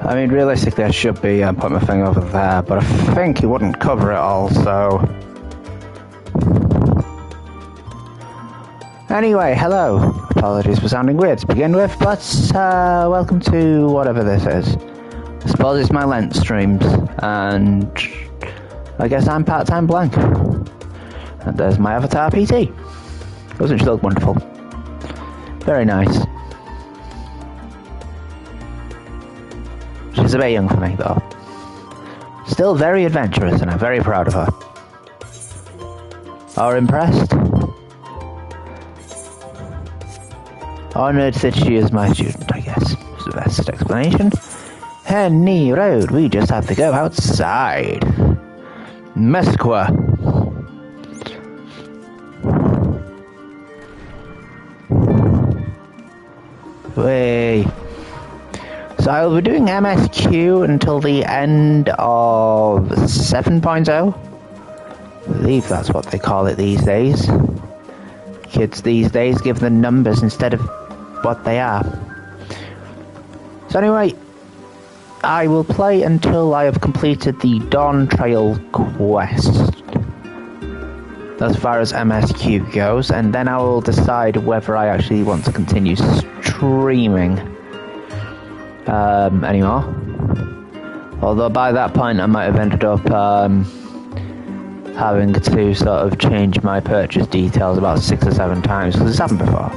I mean, realistically, I should be putting my thing over there, but I think it wouldn't cover it all, so... Anyway, hello. Apologies for sounding weird to begin with, but welcome to whatever this is. I suppose it's my Lent streams, and I guess I'm part-time blank. And there's my avatar PT. Doesn't she look wonderful? Very nice. She's a bit young for me, though. Still very adventurous, and I'm very proud of her. Or impressed? Honoured that she is my student, I guess, is the best explanation. Henny Road, we just have to go outside. MSQ. Way. So I'll be doing MSQ until the end of 7.0. I believe that's what they call it these days. Kids these days give the numbers instead of what they are. So anyway, I will play until I have completed the Dawn Trail quest, as far as MSQ goes, and then I will decide whether I actually want to continue streaming anymore. Although by that point I might have ended up having to sort of change my purchase details about 6 or 7 times, because it's happened before.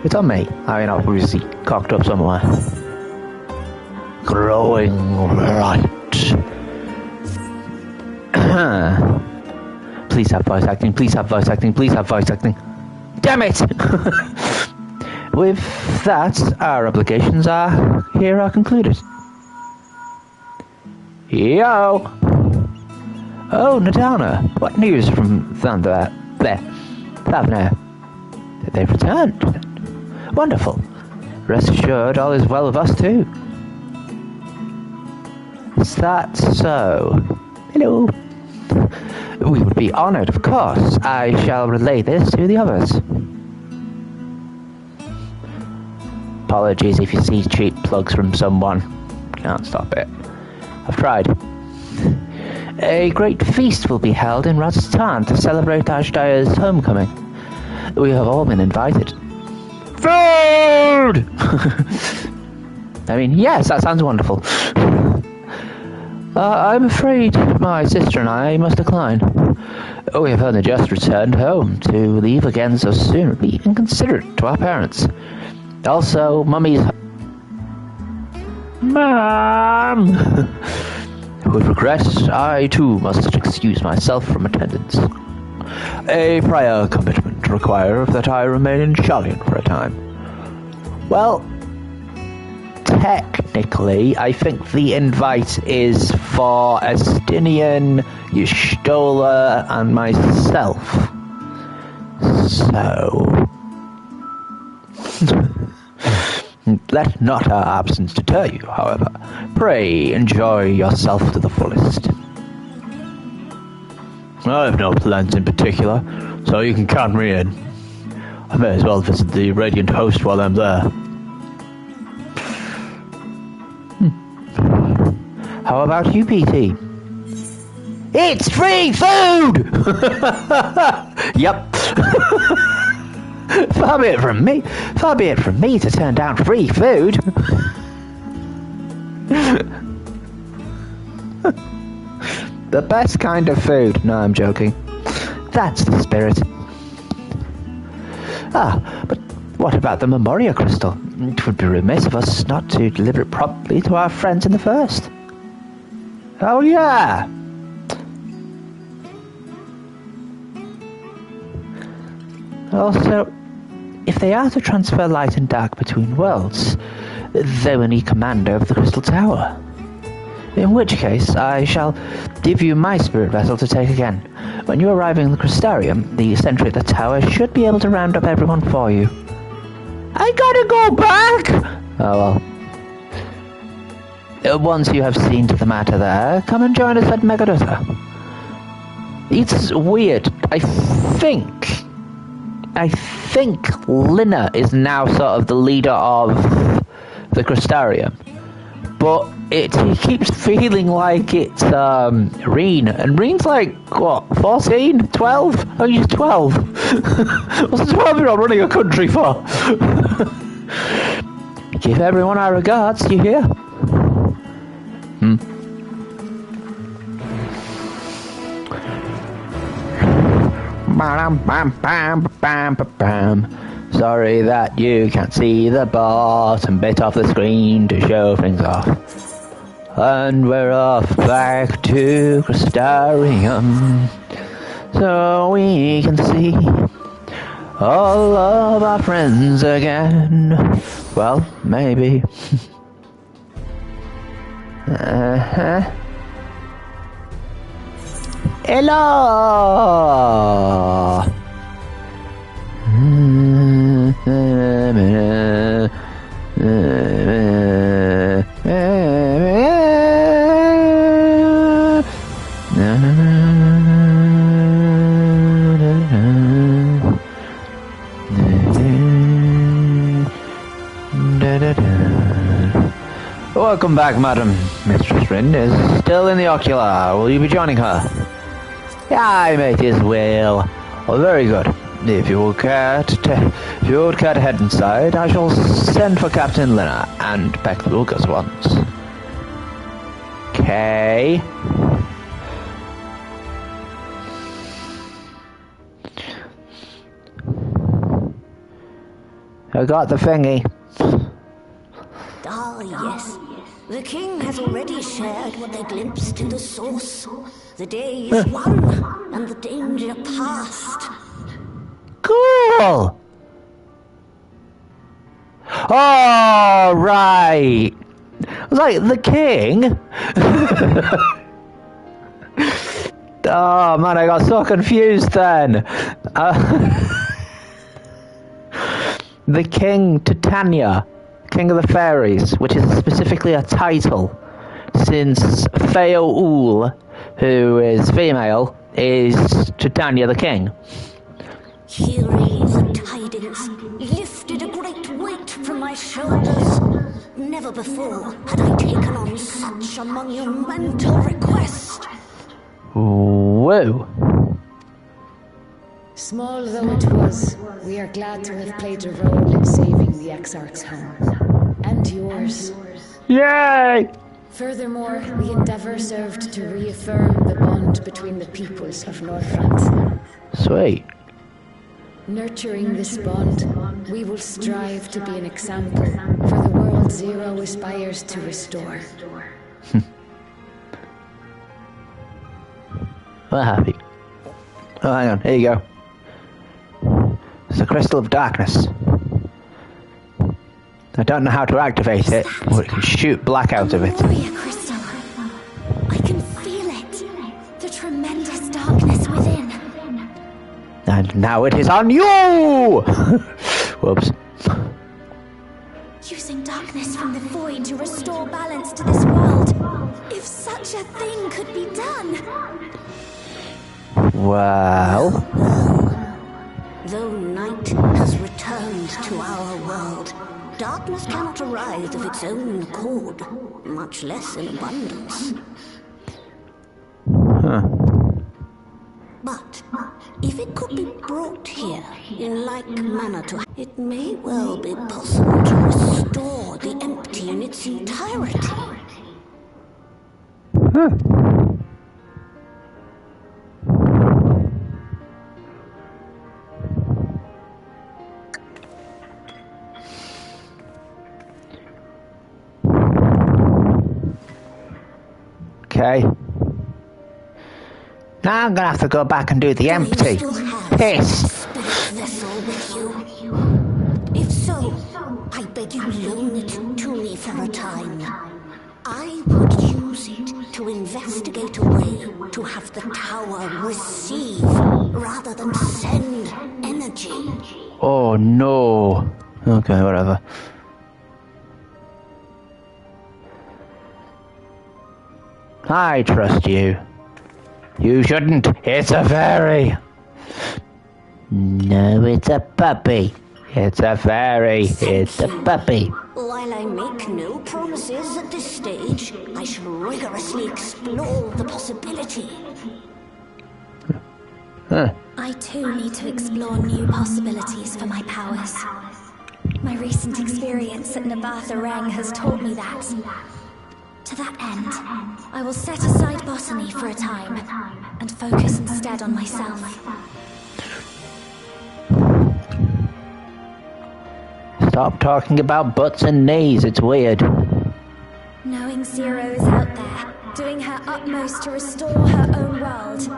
It's on me. I mean, I've obviously cocked up somewhere. Growing right. Please have voice acting, please have voice acting, please have voice acting. Damn it! With that, our obligations are concluded. Yo! Oh, Nadana, what news from Thunder? Thavner? They've returned. Wonderful. Rest assured, all is well with us too. Is that so? Hello. We would be honoured, of course. I shall relay this to the others. Apologies if you see cheap plugs from someone. Can't stop it. I've tried. A great feast will be held in Rajasthan to celebrate Ashdaya's homecoming. We have all been invited. Food! I mean, yes, that sounds wonderful. I'm afraid my sister and I must decline. We have only just returned home. To leave again so soon would be inconsiderate to our parents. Also, Mummy's... Mom! With regret, I too must excuse myself from attendance. A prior commitment requires that I remain in Shalyan for a time. Well, technically, I think the invite is for Estinian, Y'shtola, and myself. So... Let not our absence deter you, however. Pray enjoy yourself to the fullest. I have no plans in particular, so you can count me in. I may as well visit the Radiant Host while I'm there. How about you, PT? It's free food! Yep. Far be it from me to turn down free food. The best kind of food. No, I'm joking. That's the spirit. But what about the Memoria Crystal? It would be remiss of us not to deliver it properly to our friends in the first. Oh yeah! Also, if they are to transfer light and dark between worlds, they will need command over the Crystal Tower. In which case, I shall give you my spirit vessel to take again. When you arrive in the Crystarium, the sentry at the tower should be able to round up everyone for you. I gotta go back! Oh well. Once you have seen to the matter there, come and join us at Megadusa. It's weird. I think Lina is now sort of the leader of the Crystarium. but it keeps feeling like it's Reen, and Reen's like, what, 14? 12? Oh, you're 12. What's a 12-year-old running a country for? Give everyone our regards, you hear? Sorry that you can't see the bottom bit of the screen to show things off. And we're off back to Crystarium, so we can see all of our friends again. Well, maybe. Hello! Welcome back, madam. Mistress Rin is still in the ocular. Will you be joining her? Aye, mate, as well. Oh, very good. If you would care to head inside, I shall send for Captain Linner and Beck the Lucas once. Okay. I got the thingy. Ah, yes. The king has already shared what they glimpsed in the source. The day is won, and the danger past. Cool! Oh, right. I was like, the king? Oh, man, I got so confused then. The king, Titania, King of the Fairies, which is specifically a title, since Feo-Ul, who is female, is Titania the king. Hearing the tidings lifted a great weight from my shoulders. Never before had I taken on such a monumental request. Whoa. Small though it was, we are glad to have played a role in saving the Exarch's home. And yours. Yay! Furthermore, the endeavor served to reaffirm the bond between the peoples of Northrend. Sweet. Nurturing this bond, we will strive to be an example for the world Zero aspires to restore. We're happy. Oh, hang on, here you go. It's a crystal of darkness. I don't know how to activate it, but it can shoot black out of it. Warrior crystal. I can feel it. The tremendous darkness within. And now it is on you! Whoops. Using darkness from the void to restore balance to this world. If such a thing could be done. Well... Though night has returned to our world, darkness cannot arise of its own accord, much less in abundance. Huh. But if it could be brought here in like manner to... It may well be possible to restore the empty in its entirety. Huh. Okay. Now I'm gonna have to go back and do the empty. Piss. If so, I beg you loan it to me for a time. I would use it to investigate a way to have the tower receive rather than send energy. Oh no. Okay, whatever. I trust you. You shouldn't. It's a fairy. No, it's a puppy. It's a fairy. It's a puppy. Why while I make no promises at this stage, I shall rigorously explore the possibility. I too need to explore new possibilities for my powers. My recent experience at Nabatha Reng has taught me that. To that end, I will set aside botany for a time and focus instead on myself. Stop talking about butts and knees, it's weird. Knowing Zero is out there, doing her utmost to restore her own world,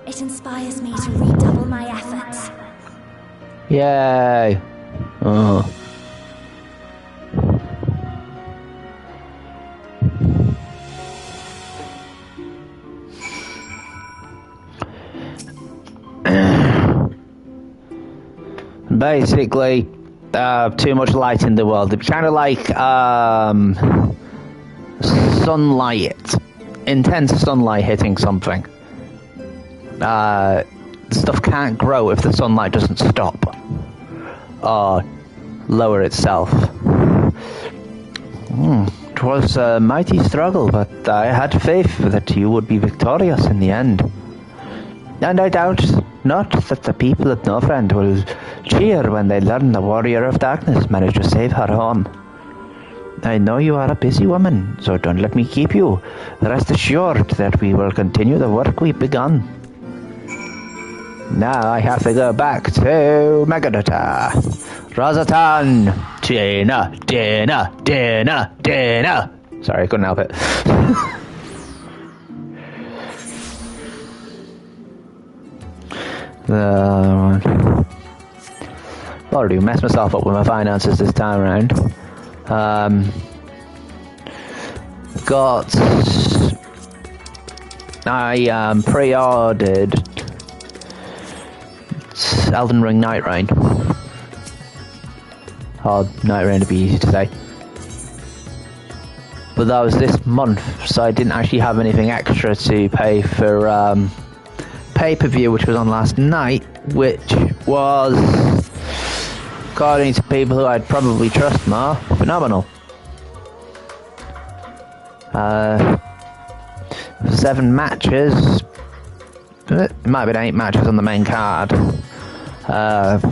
it inspires me to redouble my efforts. Yay. Oh. Basically, too much light in the world. It's kind of like sunlight, intense sunlight hitting something. Stuff can't grow if the sunlight doesn't stop or lower itself. It was a mighty struggle, but I had faith that you would be victorious in the end. And I doubt not that the people at Northrend will cheer when they learn the Warrior of Darkness managed to save her home. I know you are a busy woman, so don't let me keep you. Rest assured that we will continue the work we've begun. Now I have to go back to Megadota. Rosatan! Dinner! Sorry, I couldn't help it. Already messed myself up with my finances this time around. I pre-ordered Elden Ring Night Rain. Or Night Rain to be easy to say. But that was this month, so I didn't actually have anything extra to pay for pay-per-view, which was on last night, which was, according to people who I'd probably trust more, phenomenal. 7 matches. It might have been 8 matches on the main card.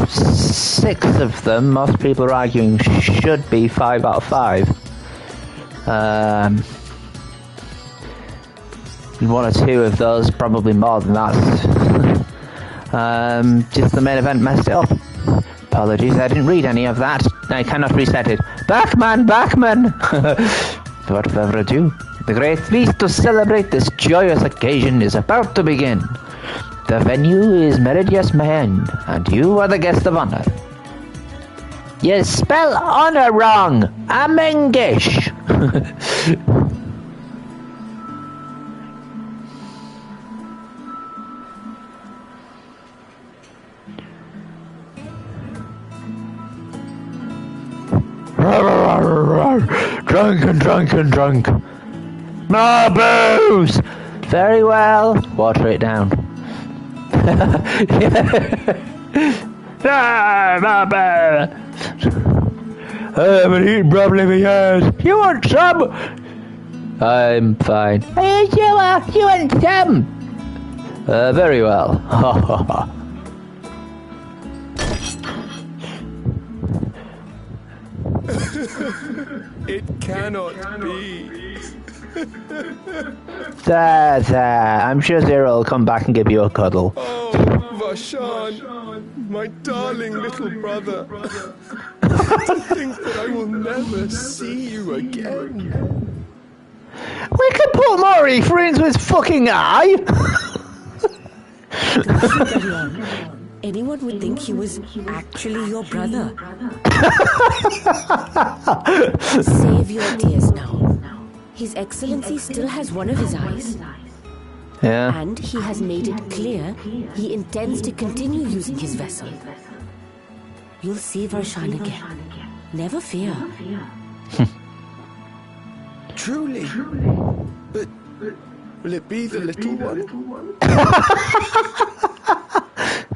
6 of them, most people are arguing, should be 5 out of 5. 1 or 2 of those, probably more than that. Just the main event messed it up. Apologies, I didn't read any of that. I cannot reset it. Backman! Without further ado, the great feast to celebrate this joyous occasion is about to begin. The venue is Meridius Mahen, and you are the guest of honor. You spell honor wrong! I'm English! Drunk. No booze! Very well. Water it down. My booze! I haven't eaten properly for years. You want some? I'm fine. Hey, you want some? Very well. It cannot be. There. I'm sure Zero will come back and give you a cuddle. Oh, Vashan, my darling little brother. To think that I will never see you again. We could put Mori into his fucking eye! Anyone would think he was actually your brother. Save your tears now. His Excellency still has one of his eyes. Yeah. And he has made it clear he intends to continue using his vessel. You'll see Varshan again. Never fear. Truly? But will it be the little one?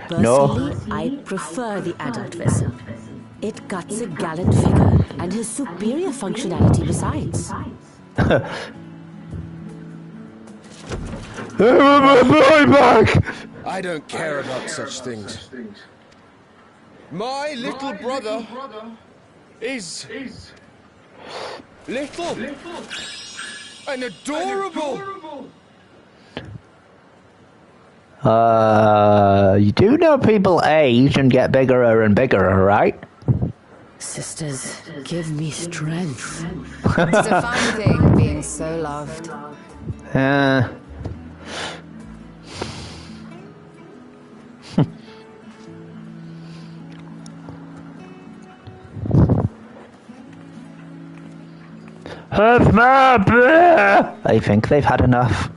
Personally, I prefer the adult vessel. It guts a gallant figure and has superior functionality besides. My back! I don't care about such things. My little brother is little and adorable. You do know people age and get bigger and bigger, right? Sisters, give me strength. It's a fine thing being so loved. I think they've had enough.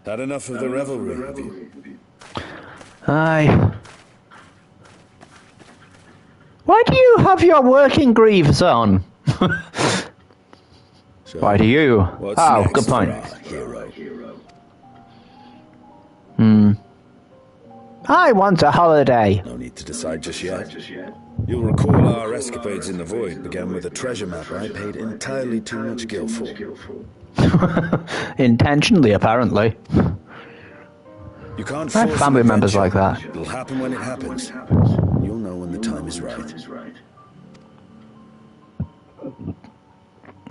Had enough of the revelry, have you? Aye. Why do you have your working greaves on? So, Why do you? what's Oh, next good point. for our hero? I want a holiday. No need to decide just yet. You'll recall our escapades in the void began with a treasure map I paid entirely too much gil for. Intentionally, apparently. You can't I have force family an members adventure. like that. It'll happen when it happens. You'll know when the time is right.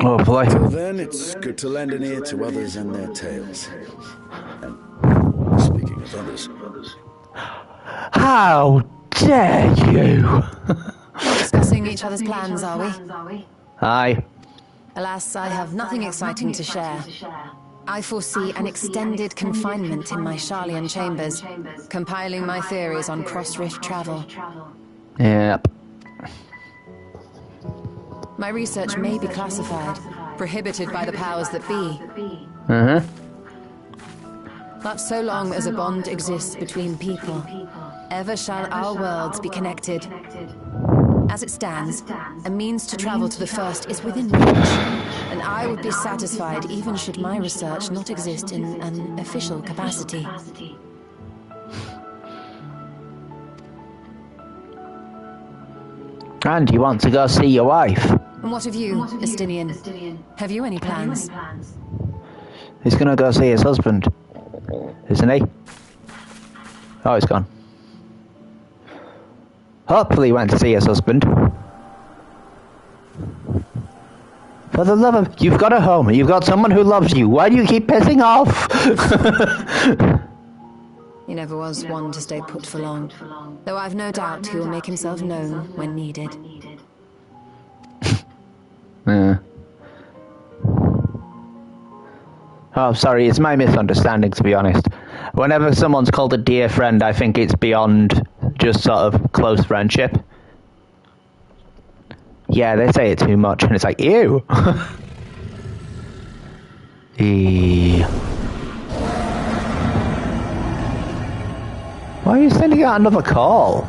Oh boy. Till then, it's good to lend an ear to others and their tales. And speaking of others, How dare you? Discussing each other's plans, are we? Aye. Alas, I have nothing exciting to share. I foresee an extended confinement in my Sharlayan chambers, compiling my theories on cross-rift travel. Yep. My research may be classified, prohibited by the powers that be. But so long as a bond exists between people, ever shall our worlds be connected. As it stands, a means to travel to the first is within reach, and I would be satisfied even should my research not exist in an official capacity. And you want to go see your wife? And what of you, Estinian? Have you any plans? He's gonna go see his husband, isn't he? Oh, he's gone. Hopefully he went to see his husband. For the love of... You've got a home. You've got someone who loves you. Why do you keep pissing off? He never was one to stay put for long, though I've no doubt he will make himself known when needed. Yeah. Oh, sorry, it's my misunderstanding, to be honest. Whenever someone's called a dear friend, I think it's beyond just sort of close friendship. Yeah, they say it too much, and it's like, ew. Why are you sending out another call?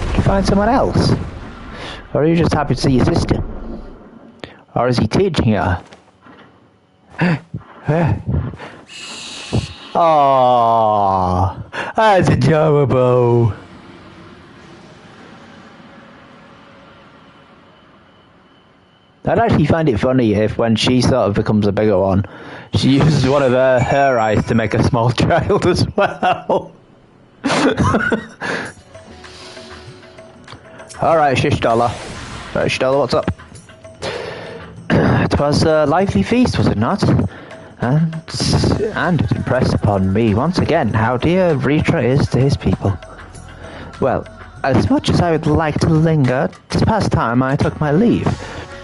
Did you find someone else? Or are you just happy to see your sister? Or is he teaching her? Oh, that's adorable. I'd actually find it funny if when she sort of becomes a bigger one, she uses one of her eyes to make a small child as well. Alright, Shish Dollar. Right, Shish Dollar, what's up? It was a lively feast, was it not? And it impressed upon me once again how dear Ritra is to his people. Well, as much as I would like to linger, 'tis past time I took my leave.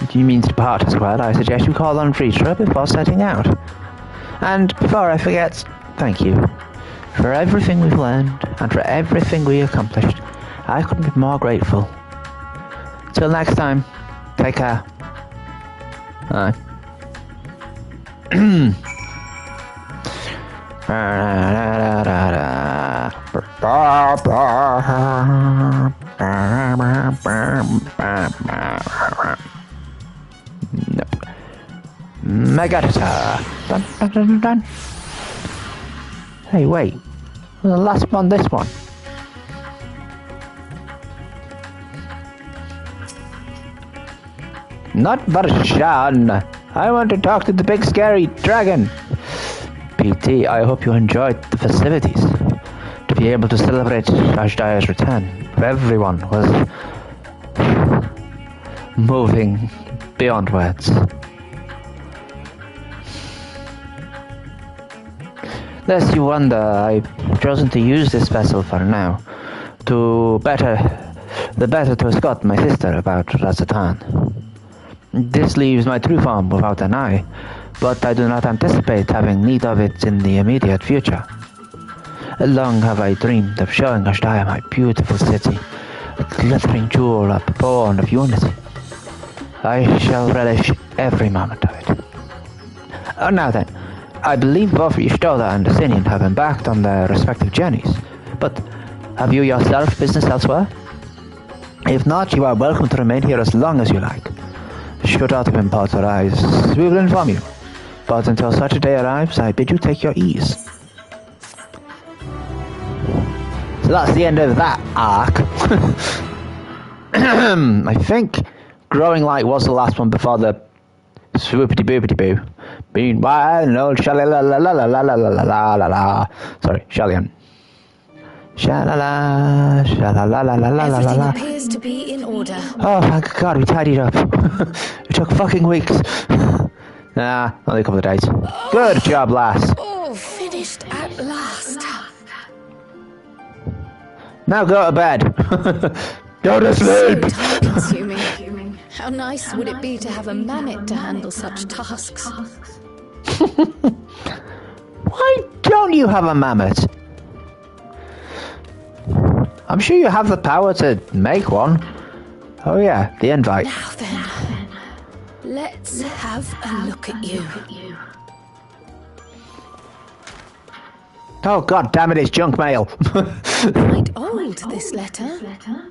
If you mean to depart as well, I suggest you call on Ritra before setting out. And before I forget, thank you for everything we've learned and for everything we accomplished. I couldn't be more grateful. Till next time, take care. Aye. Nope. Megatata. Dun, dun, dun, dun, dun. Hey, wait. The last one, this one. Not Varshan. I want to talk to the big scary dragon. PT, I hope you enjoyed the festivities. To be able to celebrate Ashdaya's return, everyone was moving beyond words. Lest you wonder, I've chosen to use this vessel for now, to better to escort my sister about Razatan. This leaves my true form without an eye, but I do not anticipate having need of it in the immediate future. Long have I dreamed of showing Ashdaya my beautiful city, a glittering jewel born of unity. I shall relish every moment of it. Now then, I believe both Ishtola and Asinian have embarked on their respective journeys, but have you yourself business elsewhere? If not, you are welcome to remain here as long as you like. Should aught of import arise, we will inform you. But until such a day arrives, I bid you take your ease. So that's the end of that arc. I think Growing Light was the last one before the swoopity boopity boo. Meanwhile, no sha-la-la-la-la-la-la-la-la-la-la. Sorry, Shalian. Sha-la-la, sha-la-la-la-la-la-la-la. Everything appears to be in order. Oh, thank God, we tidied up. It took fucking weeks. Nah, only a couple of days. Good job, lass. Oh, finished at last. Now go to bed. Go to So sleep. time-consuming. How nice would it be to have a mammoth to handle such tasks? Why don't you have a mammoth? I'm sure you have the power to make one. Oh yeah, the invite. Now then, let's have a look at you. Oh God damn it, it's junk mail. Quite old, this letter.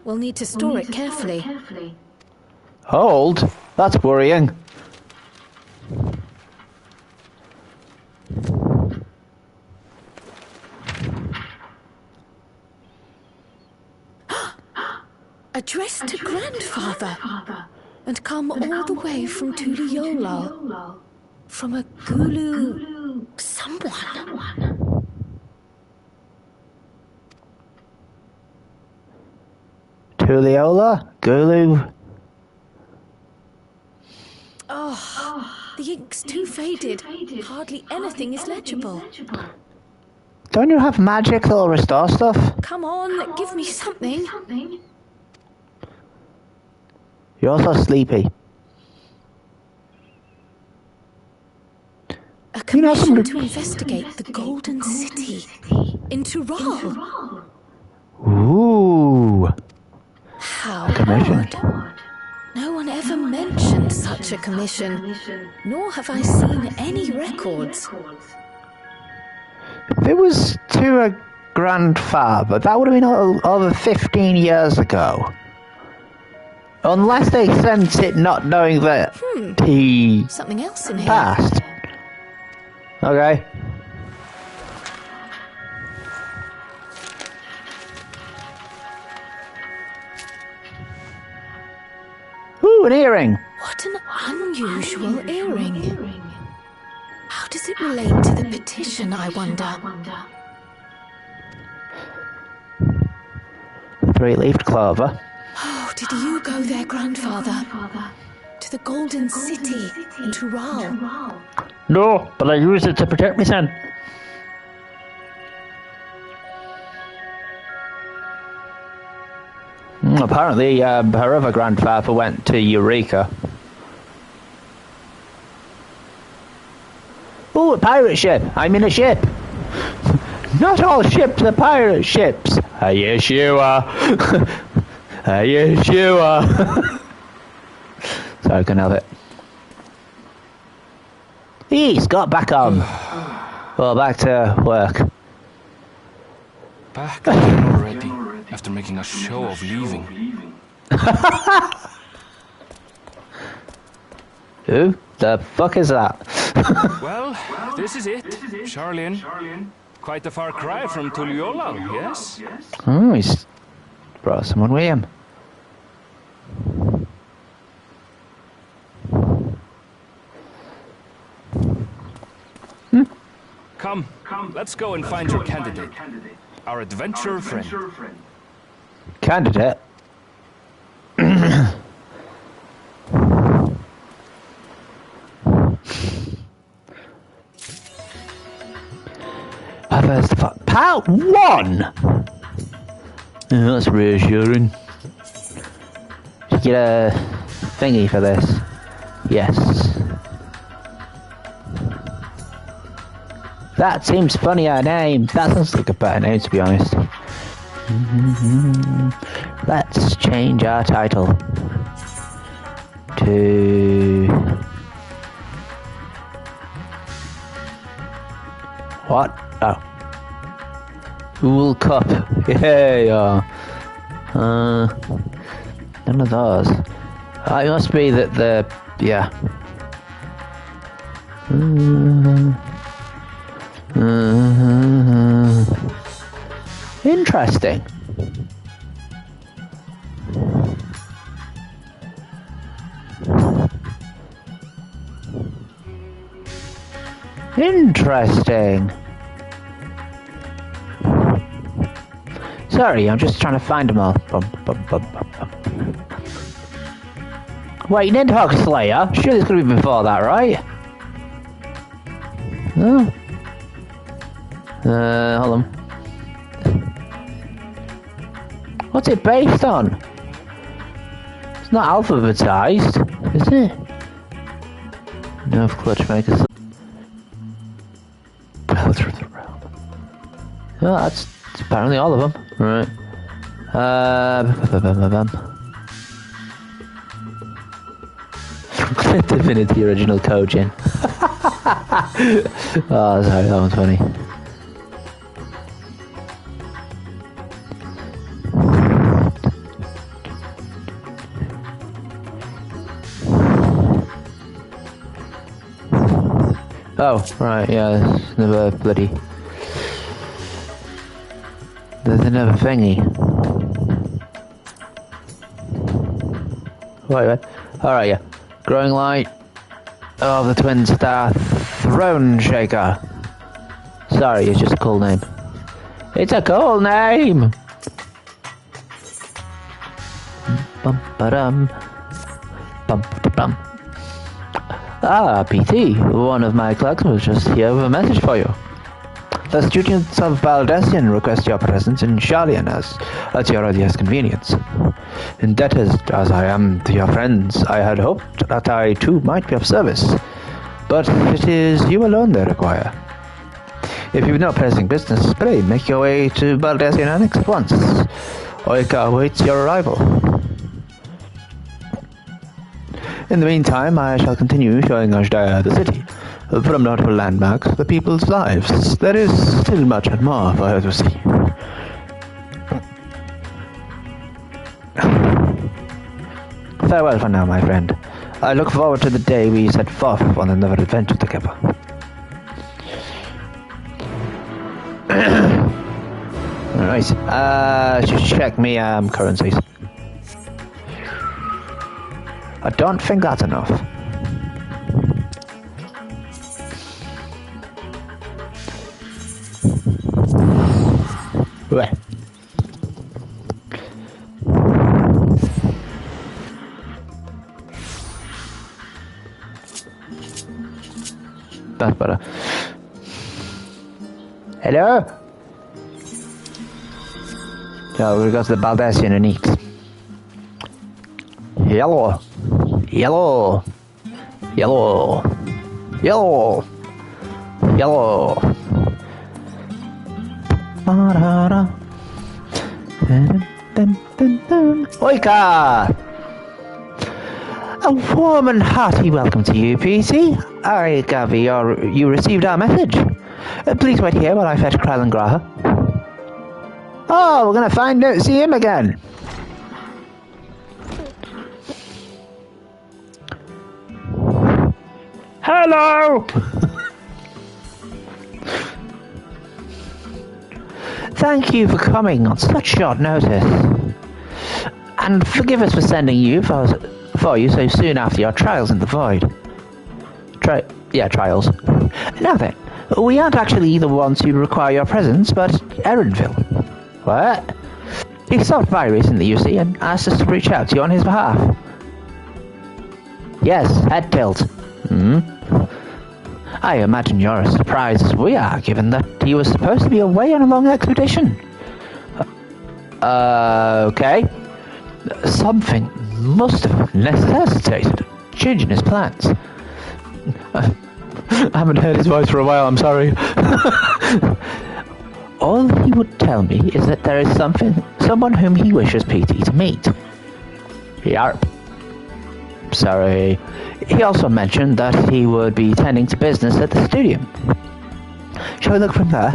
We'll need to store it carefully. Old? That's worrying. Addressed to grandfather, and come all the way from Tuliyolal, from a Gulu someone. Tuliola? Gulu? Oh, the ink's too faded. Hardly anything is legible. Don't you have magic that'll restore stuff? Come on, give me something. You're so sleepy. A commission to investigate the Golden City in Tural. Ooh. How Commission. odd. No one ever mentioned such a commission, nor have I seen any records. If it was to a grandfather, that would have been over 15 years ago. Unless they sent it not knowing that he Something else in here. passed. Okay. Ooh, an earring. What an unusual earring. How does it relate to the petition, I wonder? Three-leafed clover. Oh, did you go there, grandfather? To the Golden City in Tural? No, but I used it to protect my son. Apparently, her other grandfather went to Eureka. Ooh, a pirate ship! I'm in a ship! Not all ships are pirate ships! Are you sure? Are you sure? So I can have it. He's got back on. Well, back to work. Back again already, after making a show of leaving. Who the fuck is that? Well, this is it, Charlene. Quite a far cry from Tuliyola, yes? Oh, he's brought someone with him. Come, let's go and find your candidate. Our adventurer friend. Candidate? Part 1! Oh, that's reassuring. Should you get a thingy for this? Yes. That seems funnier name. That sounds like a better name, to be honest. Let's change our title to... What? Oh. Wool Cup. Yeah. None of those. It must be that the... Yeah. Interesting. Interesting. Sorry, I'm just trying to find them all. Wait, Nidhogg Slayer? Sure, this could be before that, right? No. Hold on. What's it based on? It's not alphabetized, is it? No, clutch makers. Battle through the realm. Oh, that's apparently all of them. Right. Divinity original Kojin. Oh, sorry, that one's funny. Oh, right, yeah, there's another bloody... There's another thingy. Wait. Alright, yeah. Growing light of the Twin Star Throne Shaker. Sorry, it's just a cool name. It's a cool name! Bum-ba-dum. Bum-ba-dum. Ah, PT, one of my clerks was just here with a message for you. The students of Baldessian request your presence in Charlian at your earliest convenience. Indebted as I am to your friends, I had hoped that I too might be of service, but it is you alone they require. If you've no pressing business, pray make your way to Baldessian Annex at once. Oika awaits your arrival. In the meantime, I shall continue showing Ajdaya the city. From notable landmarks, the people's lives. There is still much and more for her to see. Farewell for now, my friend. I look forward to the day we set forth on another adventure together. Alright, just check me currencies. I don't think that's enough. Right. That's better. Hello? Oh, we got the Baldessian and Eeks. Yellow. Yellow. Yellow. Yellow. Yellow. Oika! A warm and hearty welcome to you, PC. I gather you received our message. Please wait here while I fetch Krell and Graha. Oh, we're gonna see him again. Hello! Thank you for coming on such short notice. And forgive us for sending you for you so soon after your trials in the void. Trials. Now then, we aren't actually the ones who require your presence, but Erenville. What? He stopped by recently, you see, and asked us to reach out to you on his behalf. Yes, head tilt. I imagine you're as surprised as we are, given that he was supposed to be away on a long expedition. Okay. Something must have necessitated changing his plans. I haven't heard his voice for a while, I'm sorry. All he would tell me is that there is someone whom he wishes PT to meet. Yarp. Sorry. He also mentioned that he would be tending to business at the studio. Shall we look from there?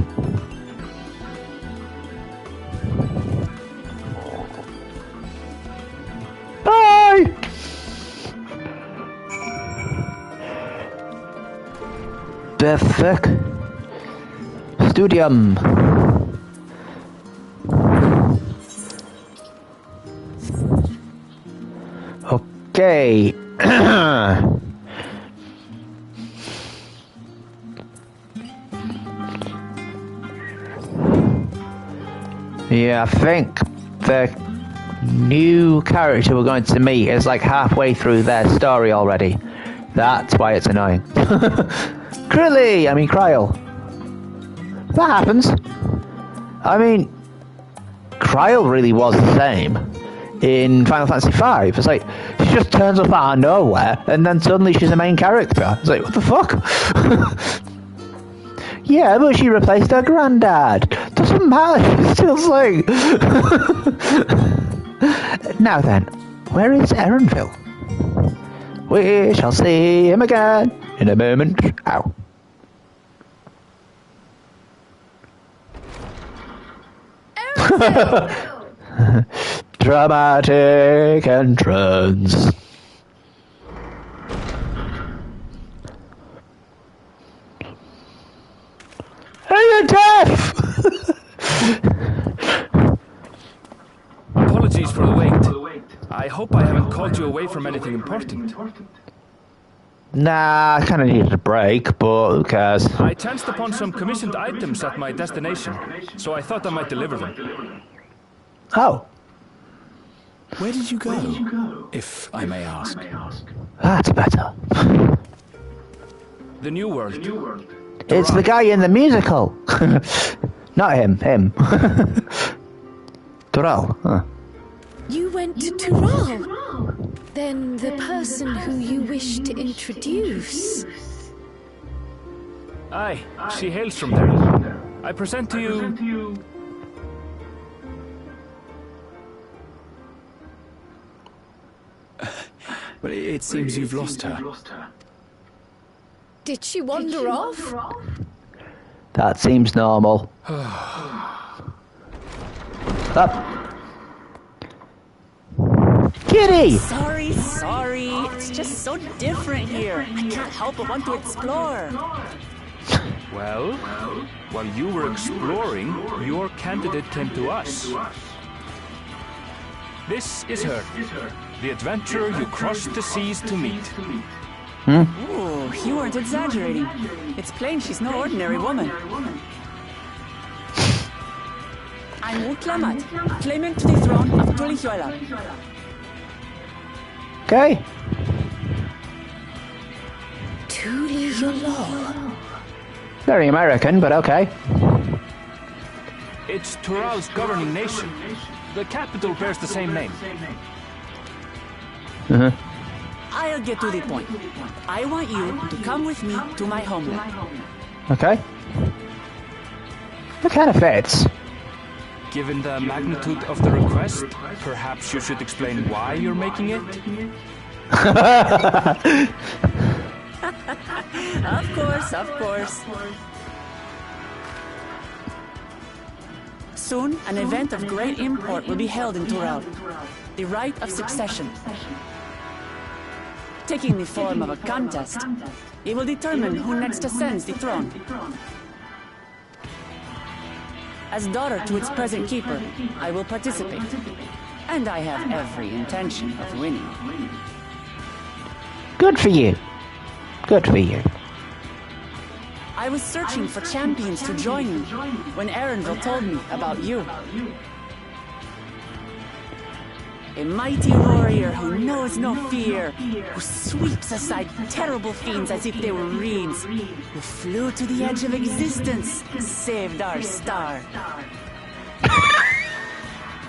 Bye! The fuck? Studium. Okay. Yeah, I think the new character we're going to meet is like halfway through their story already. That's why it's annoying. Kryl. That happens. I mean, Kryl really was the same in Final Fantasy V. It's like, she just turns up out of nowhere, and then suddenly she's a main character. It's like, what the fuck? Yeah, but she replaced her granddad. Doesn't matter, she's still Sling. Now then, where is Erenville? We shall see him again in a moment. Ow. Dramatic entrance. Hey, you're deaf! Apologies for the wait. I hope I haven't called you away from anything important. Nah, I kind of needed a break, but who cares? I chanced upon some commissioned items at my destination, so I thought I might deliver them. Oh. Where did you go, if I may ask? That's better. The New World. It's the guy in the musical. Not him. Doral. Huh. You went to Tural? Then the person who you wish to introduce... Aye, she hails from there. I present to you... But it seems you've lost her. Did she wander off? That seems normal. Up. Kitty! Sorry. It's just so different here. I can't help but want to explore. Well, while you were exploring, your candidate came to us. This is her, the adventurer you crossed the seas to meet. Ooh, you weren't exaggerating. It's plain she's no ordinary woman. I'm Utlamat, claimant to the throne of Tulihuela. Okay. Tulihuela. Very American, but okay. It's Tural's governing nation. The capital bears the same name. I'll get to the point. I want you to come with me to my homeland. Okay. That kind of fits. Given the magnitude of the request, perhaps you should explain why you're making it? Of course. Soon, an event of great import will be held in Tural. The Rite of Succession. Taking the form of a contest, it will determine who next ascends the throne. As daughter to its present keeper, I will participate. And I have every intention of winning. Good for you. Good for you. I was searching for champions to join me when Arundel told me about you. A mighty warrior who knows no fear, who sweeps aside terrible fiends as if they were reeds, who flew to the edge of existence, saved our star.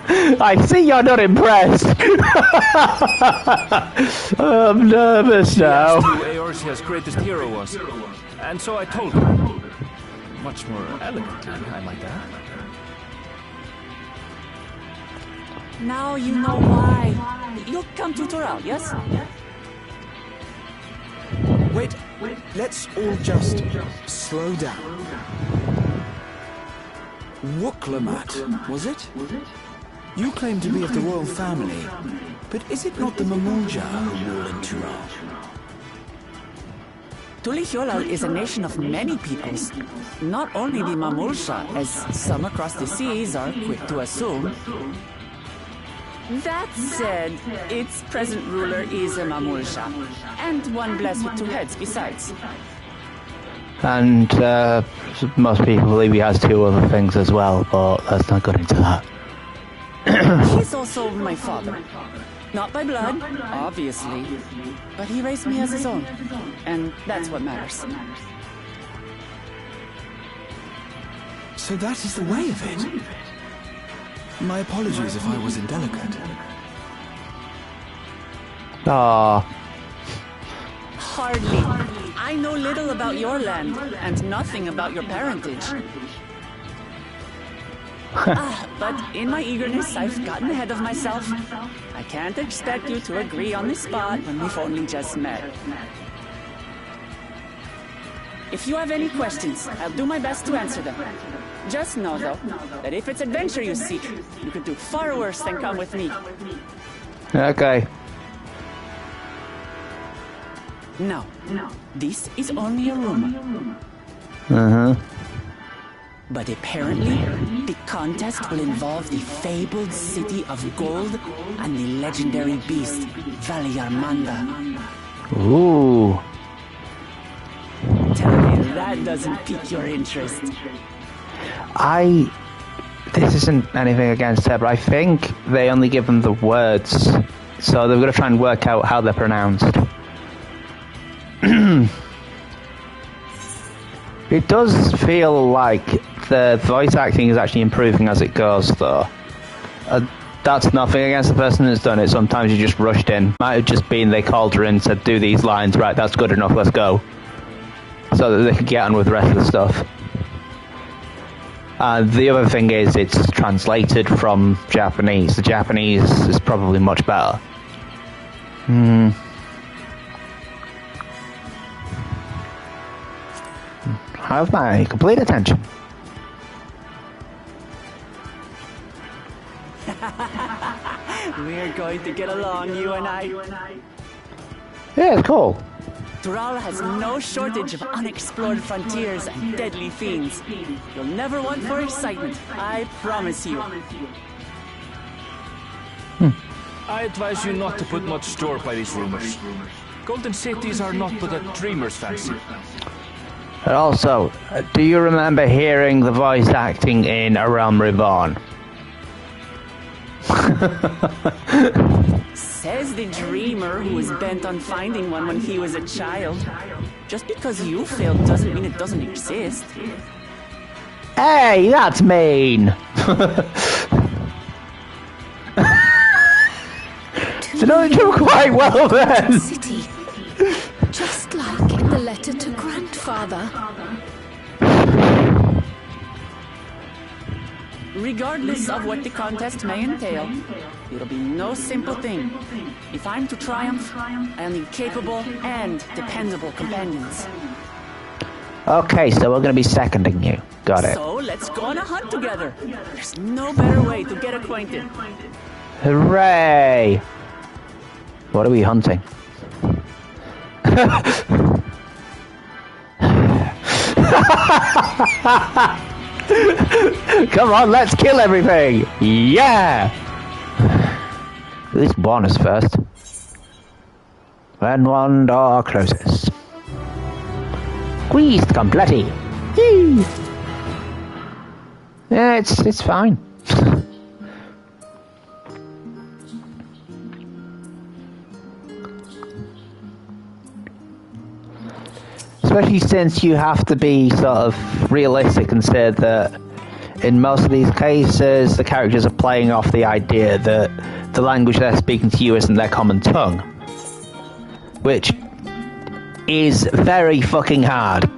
I see you're not impressed. I'm nervous now. He asked who Eorzea's greatest hero was, and so I told him. Much more elegantly, I might add. Now you know why. You'll come to Tural, yes? Wait, let's all just slow down. Wuklamat, was it? You claim to be of the royal family, but is it not the Mamulja who rule in Tural? Tuliyollal is a nation of many peoples. Not only the Mamulja, as some across the seas are quick to assume. That said, its present ruler is a Mamulja, and one blessed with two heads besides. And most people believe he has two other things as well, but let's not go into that. He's also my father. Not by blood, obviously, but he raised me as his own, and that's what matters. So that is the way of it. My apologies if I was indelicate. Ah. Hardly. I know little about your land, and nothing about your parentage. But in my eagerness, I've gotten ahead of myself. I can't expect you to agree on the spot when we've only just met. If you have any questions, I'll do my best to answer them. Just know, though, that if it's adventure you seek, you could do far worse than come with me. Okay. No, this is only a rumor. Uh-huh. But apparently, the contest will involve the fabled city of gold and the legendary beast, Valyarmanda. Ooh. Tell me that doesn't pique your interest. This isn't anything against her, but I think they only give them the words, so they're going to try and work out how they're pronounced. It does feel like the voice acting is actually improving as it goes, though. That's nothing against the person that's done it. Sometimes you just rushed in. Might have just been they called her in and said, do these lines, right, that's good enough, let's go. So that they could get on with the rest of the stuff. The other thing is it's translated from Japanese. The Japanese is probably much better. Have my complete attention. We're going to get along, you and I. Yeah, it's cool. Tural has no shortage of unexplored frontiers and deadly fiends. You'll never want for excitement, I promise you. I advise you not to put much store by these rumors. Golden cities are not but a dreamer's fancy. And also, do you remember hearing the voice acting in A Realm Reborn? Says the dreamer who was bent on finding one when he was a child. Just because you failed doesn't mean it doesn't exist. Hey, that's mean! So don't do quite well then! City. Just like in the letter to grandfather. Regardless of what the contest may entail, it'll be no simple thing. If I'm to triumph, I'll need capable and dependable companions. Okay, so we're going to be seconding you. Got it. So let's go on a hunt together. There's no better way to get acquainted. Hooray! What are we hunting? Come on, let's kill everything! Yeah! At least one is first. When one door closes. Squeezed completely. Yee! Yeah, it's fine. Especially since you have to be sort of realistic and say that in most of these cases the characters are playing off the idea that the language they're speaking to you isn't their common tongue. Which is very fucking hard.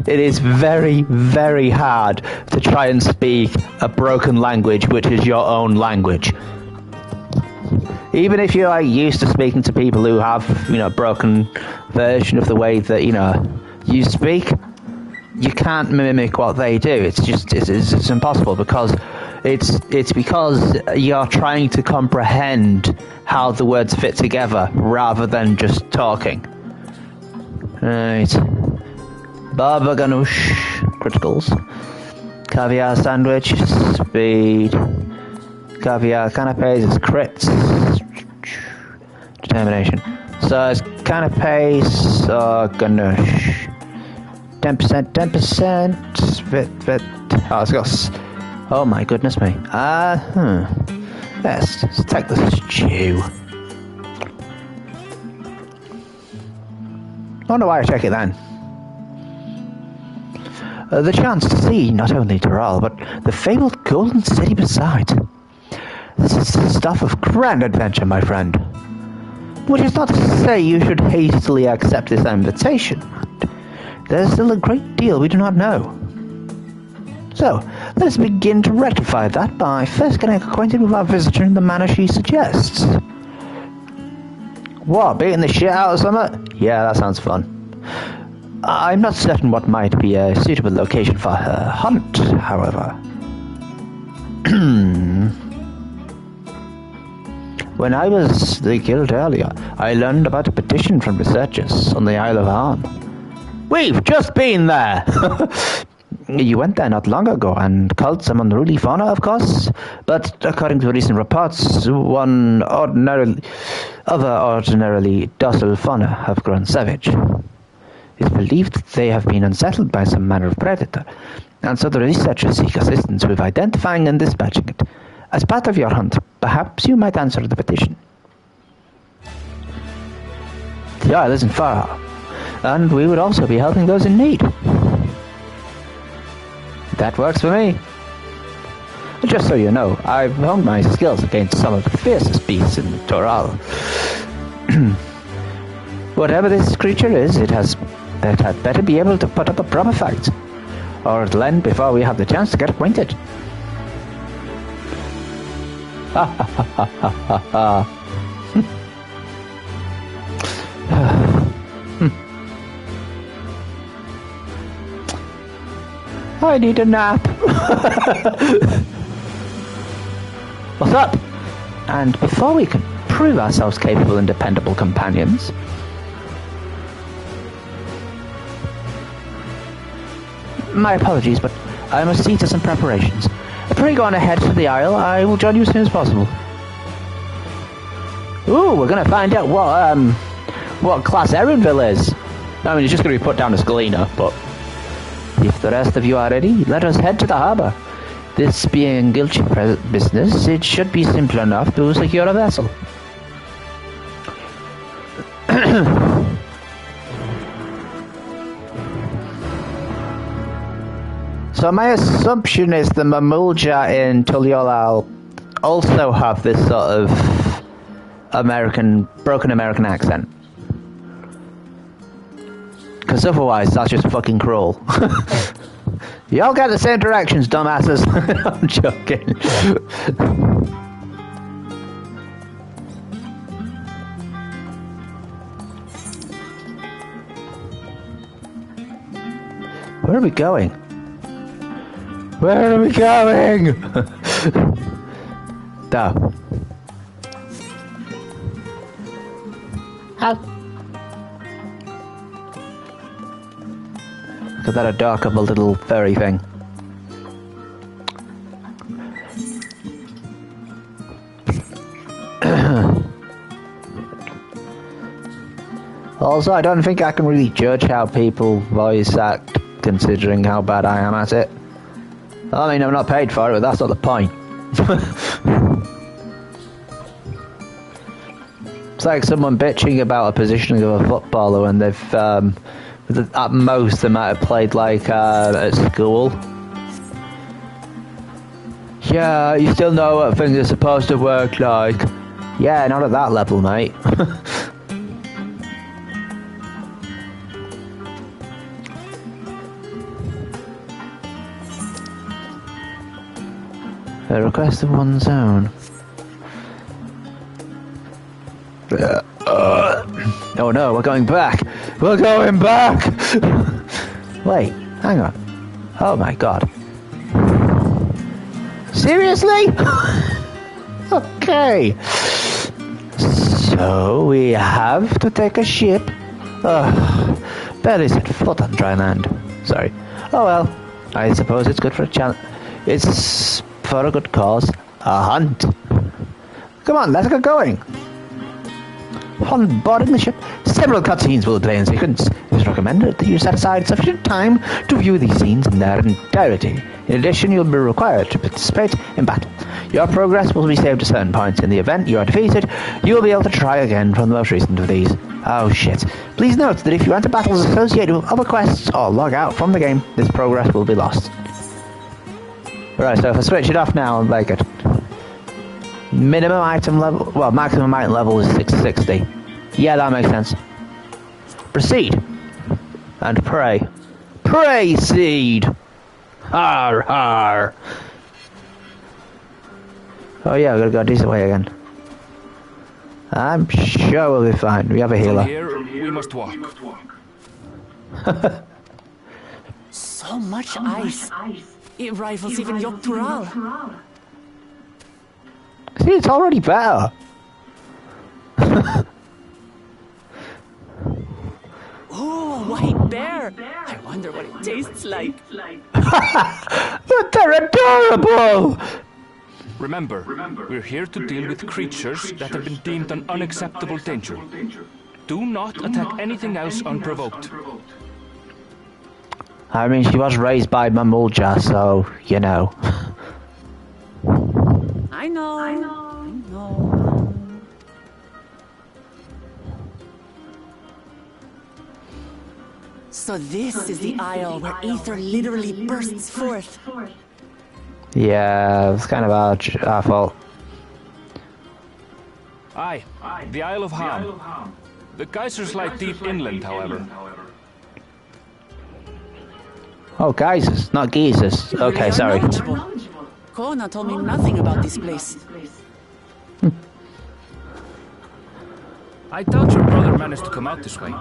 It is very, very hard to try and speak a broken language which is your own language. Even if you're like used to speaking to people who have, you know, a broken version of the way that, you know, you speak, you can't mimic what they do. It's just it's impossible because it's because you're trying to comprehend how the words fit together rather than just talking. Right. Baba ganoush, criticals. Caviar sandwich, speed. Caviar canapes is crits. Determination. So it's canapes or ganoush. 10%, 10%. Fit. Oh, it's got. Oh my goodness me. Let's take the stew. I wonder why I check it then. The chance to see not only Tyrrell, but the fabled Golden City besides. This is the stuff of grand adventure, my friend. Which is not to say you should hastily accept this invitation. There's still a great deal we do not know. So, let us begin to rectify that by first getting acquainted with our visitor in the manner she suggests. What, beating the shit out of something? Yeah, that sounds fun. I'm not certain what might be a suitable location for her hunt, however. When I was the guild earlier, I learned about a petition from researchers on the Isle of Arm. We've just been there! You went there not long ago and culled some unruly fauna, of course, but according to recent reports, other ordinarily docile fauna have grown savage. It's believed they have been unsettled by some manner of predator, and so the researchers seek assistance with identifying and dispatching it. As part of your hunt, perhaps you might answer the petition. The isle isn't far, and we would also be helping those in need. That works for me. Just so you know, I've honed my skills against some of the fiercest beasts in Toral. Whatever this creature is, it had better be able to put up a proper fight, or it'll end before we have the chance to get acquainted. Ha ha ha ha ha ha. I need a nap. What's up? And before we can prove ourselves capable and dependable companions, my apologies, but I must see to some preparations. Pray go on ahead to the Isle. I will join you as soon as possible. Ooh, we're gonna find out what class Erinville is. I mean, it's just gonna be put down as Galena, but if the rest of you are ready, let us head to the harbour. This being guilty business, it should be simple enough to secure a vessel. So my assumption is the Mamulja in Tuliolal also have this sort of broken American accent. Because otherwise, that's just fucking cruel. Y'all get the same directions, dumbasses. I'm joking. Where are we going? Where are we going? No. How? Look at that adorable little furry thing. Also, I don't think I can really judge how people voice act, considering how bad I am at it. I mean, I'm not paid for it, but that's not the point. It's like someone bitching about a positioning of a footballer when they've, at most, they might have played, like, at school. Yeah, you still know what things are supposed to work like. Yeah, not at that level, mate. A request of one's own. Oh no, we're going back! We're going back! Wait, hang on. Oh my god. Seriously? Okay. So we have to take a ship. Barely set foot on dry land. Sorry. Oh well, I suppose it's good for a chance. It's for a good cause. A hunt. Come on, let's get going. On boarding the ship, several cutscenes will play in sequence. It is recommended that you set aside sufficient time to view these scenes in their entirety. In addition, you'll be required to participate in battle. Your progress will be saved at certain points. In the event you are defeated, you will be able to try again from the most recent of these. Oh shit. Please note that if you enter battles associated with other quests or log out from the game, this progress will be lost. Right, so if I switch it off now and make it minimum item level, well, maximum item level is 660. Yeah, that makes sense. Proceed. And pray. Pray, seed! Har, har! Oh yeah, we're gonna go a decent way again. I'm sure we'll be fine. We have a healer. From here, we must walk. So much ice. It rivals even Yogg-Tural. See, it's already better. Oh, a white bear! I wonder what it tastes like. But they're adorable! Remember, we're here to deal with creatures that have been deemed an unacceptable danger. Do not attack anything else unprovoked. I mean, she was raised by Mamulja, so, you know. I know. So this is the isle where ether literally bursts forth. Yeah, it's kind of our fault. Aye, the Isle of Ham. The geysers lie deep inland, however. Oh, geysers, not geezers. Okay, sorry. Kona told me nothing about this place. I doubt your brother managed to come out this way.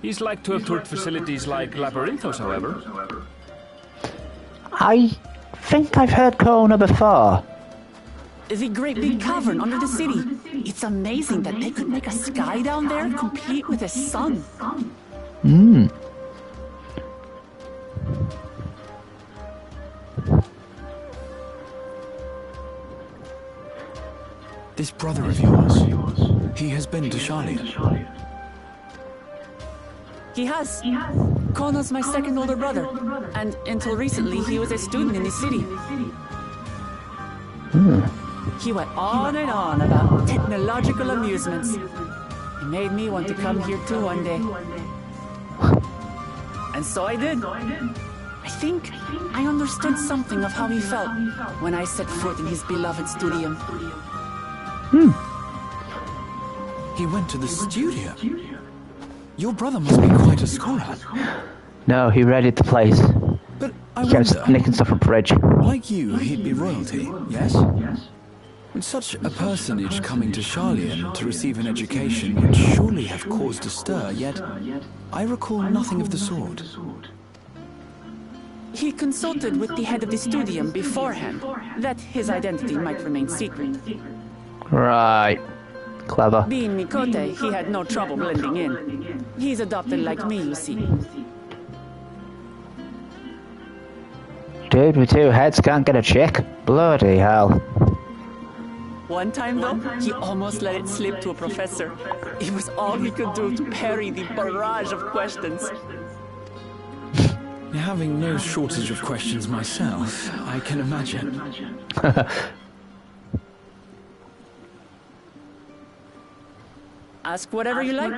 He's like to have toured facilities like Labyrinthos, however. I think I've heard Kona before. The great big cavern under the city. It's amazing that they could make a sky down there complete with a sun. Hmm. This brother of yours, he has been to Charlian. He has. Kona's my second older brother, and until recently he was a student in the city. He went on and on about technological amusements. He made me want to come here too one day. And so I did. I think I understood something of how he felt when I set foot in his beloved studio. He went to the studio? Your brother must be quite a scholar. No, he readied the place. But I He kept wonder, nicking stuff from fridge. like you, he'd be royalty, yes? With such a personage coming to Charlian to receive an education would surely have caused a stir, yet I recall nothing of the sort. He consulted with the head of the studium beforehand, that his identity might remain secret. Right. Clever. Being Mikote, he had no trouble blending in. He's adopted like me, you see. Dude with two heads can't get a chick. Bloody hell. One time, though, he almost let it slip to a professor. It was all he could do to parry the barrage of questions. Having no shortage of questions myself, I can imagine. Ask whatever you like.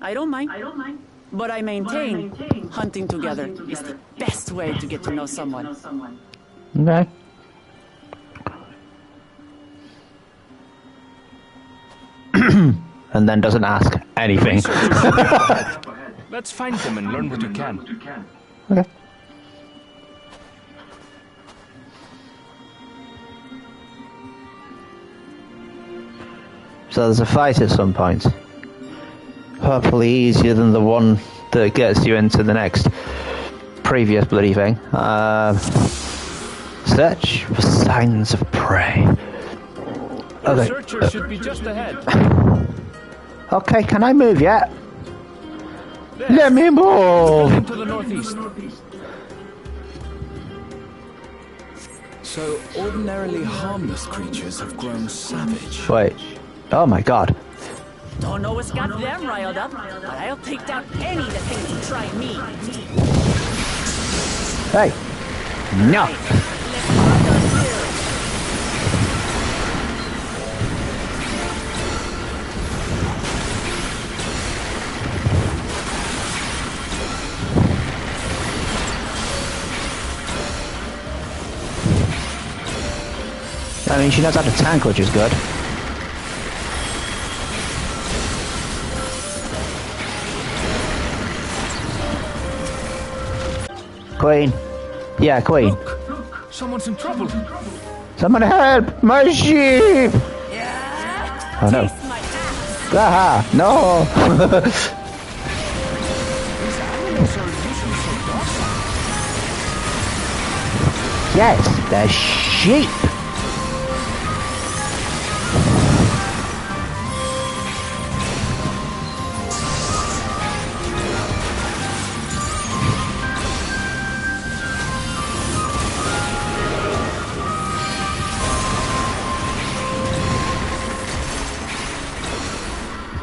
I don't mind. But I maintain, hunting together is the best way to get to know someone. Okay. And then doesn't ask anything. Let's find them and learn what you can. Okay. So there's a fight at some point. Hopefully easier than the one that gets you into the next previous bloody thing. Search for signs of prey. The searcher should be just ahead. Okay, can I move yet? There. Let me move! To the northeast. So, ordinarily harmless creatures have grown savage. Wait. Oh my god. Don't know what's got them riled up, but I'll take down any that thinks to try me. Hey. No. I mean, she knows how to tank, which is good. Queen. Yeah, Queen. Look, someone's in trouble. Someone help! My sheep! Oh no. Aha! No! Yes, the sheep!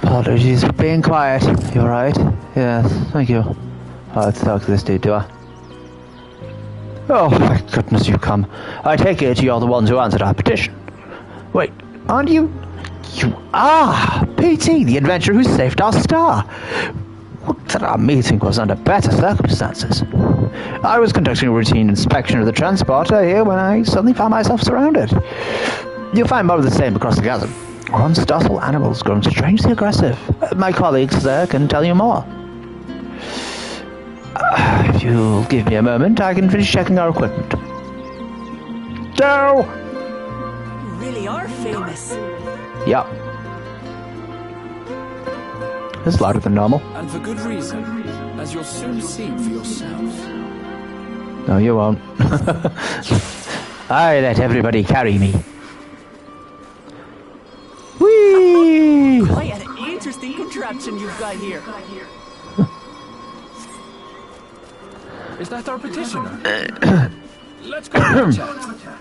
Apologies for being quiet. You alright? Yes, thank you. Oh, let's talk to this dude, do I? Oh, my goodness, you've come. I take it you're the ones who answered our petition. Wait, aren't you? You are! PT, the adventurer who saved our star! Would that our meeting was under better circumstances. I was conducting a routine inspection of the transporter here when I suddenly found myself surrounded. You'll find more of the same across the chasm. Once docile animals grown strangely aggressive. My colleagues there can tell you more. If you'll give me a moment, I can finish checking our equipment. Go! You really are famous. Yep. It's louder than normal. And for good reason, as you'll soon see for yourself. No, you won't. I let everybody carry me. Whee! Quite an interesting contraption you've got here. Is that our petitioner? Let's go and chat.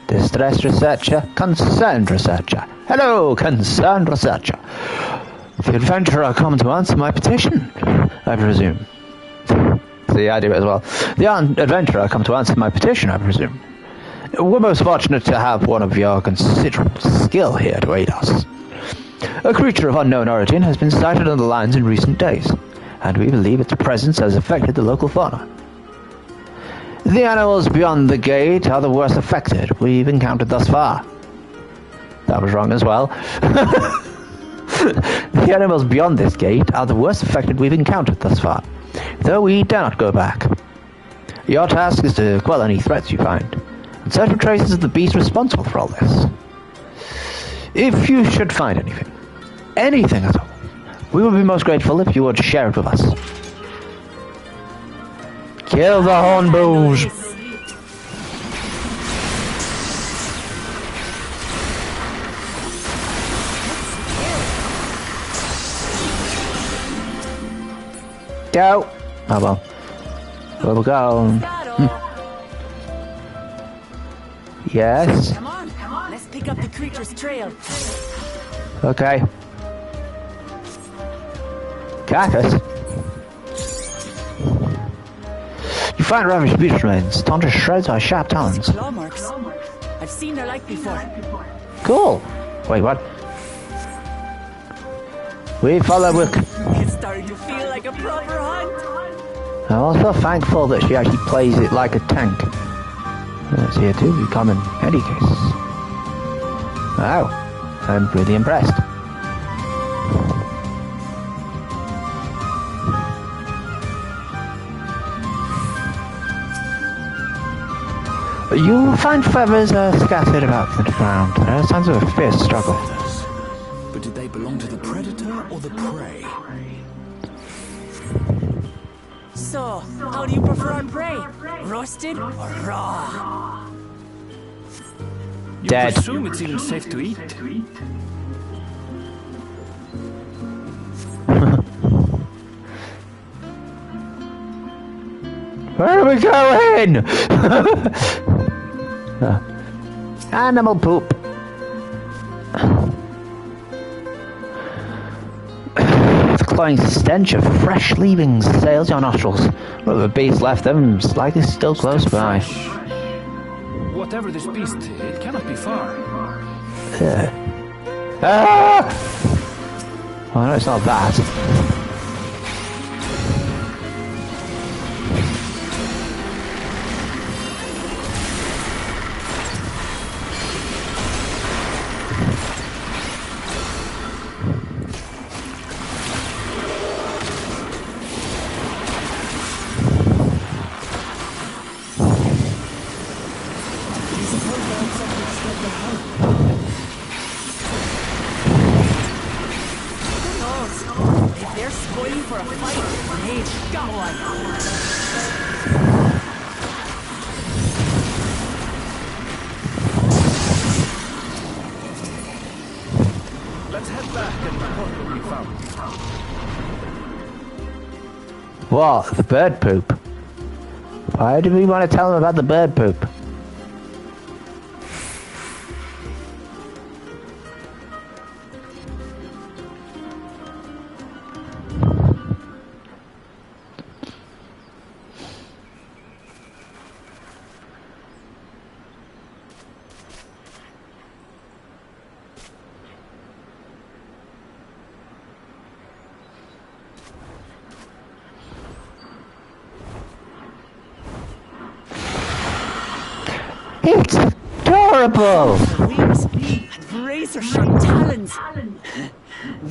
Distress researcher, concerned researcher. Hello, concerned researcher. The adventurer come to answer my petition, I presume. See, I do it as well. The adventurer come to answer my petition, I presume. We're most fortunate to have one of your considerable skill here to aid us. A creature of unknown origin has been sighted on the lines in recent days, and we believe its presence has affected the local fauna. The animals beyond the gate are the worst affected we've encountered thus far. That was wrong as well. The animals beyond this gate are the worst affected we've encountered thus far, though we dare not go back. Your task is to quell any threats you find, and search for traces of the beast responsible for all this. If you should find anything at all, we would be most grateful if you would share it with us. Kill the hornbills. Go. Oh well. Where we going? Yes. Come on. Let's pick up the creature's trail. Okay. Carcass. You find ravished beast remains, torn to shreds by sharp talons. Claw marks. I've seen their like before. Cool. Wait, what? We follow Wick. It's starting to feel like a proper hunt. I'm also thankful that she actually plays it like a tank. That's here too, you come in any case. Wow, I'm really impressed. You'll find feathers scattered about the ground. There are signs of a fierce struggle. Feathers. But did they belong to the predator or the prey? So, how do you prefer our prey? Roasted or raw? You Dead. presume it's even safe to eat? Where are we going? Animal poop. The cloying stench of fresh leavings assails your nostrils. Well, the beast left them, it's likely still close by. Whatever this beast, it cannot be far. Ah! Oh no, it's not that. What? The bird poop? Why do we want to tell them about the bird poop? It's adorable! Wings and razor-sharp talons.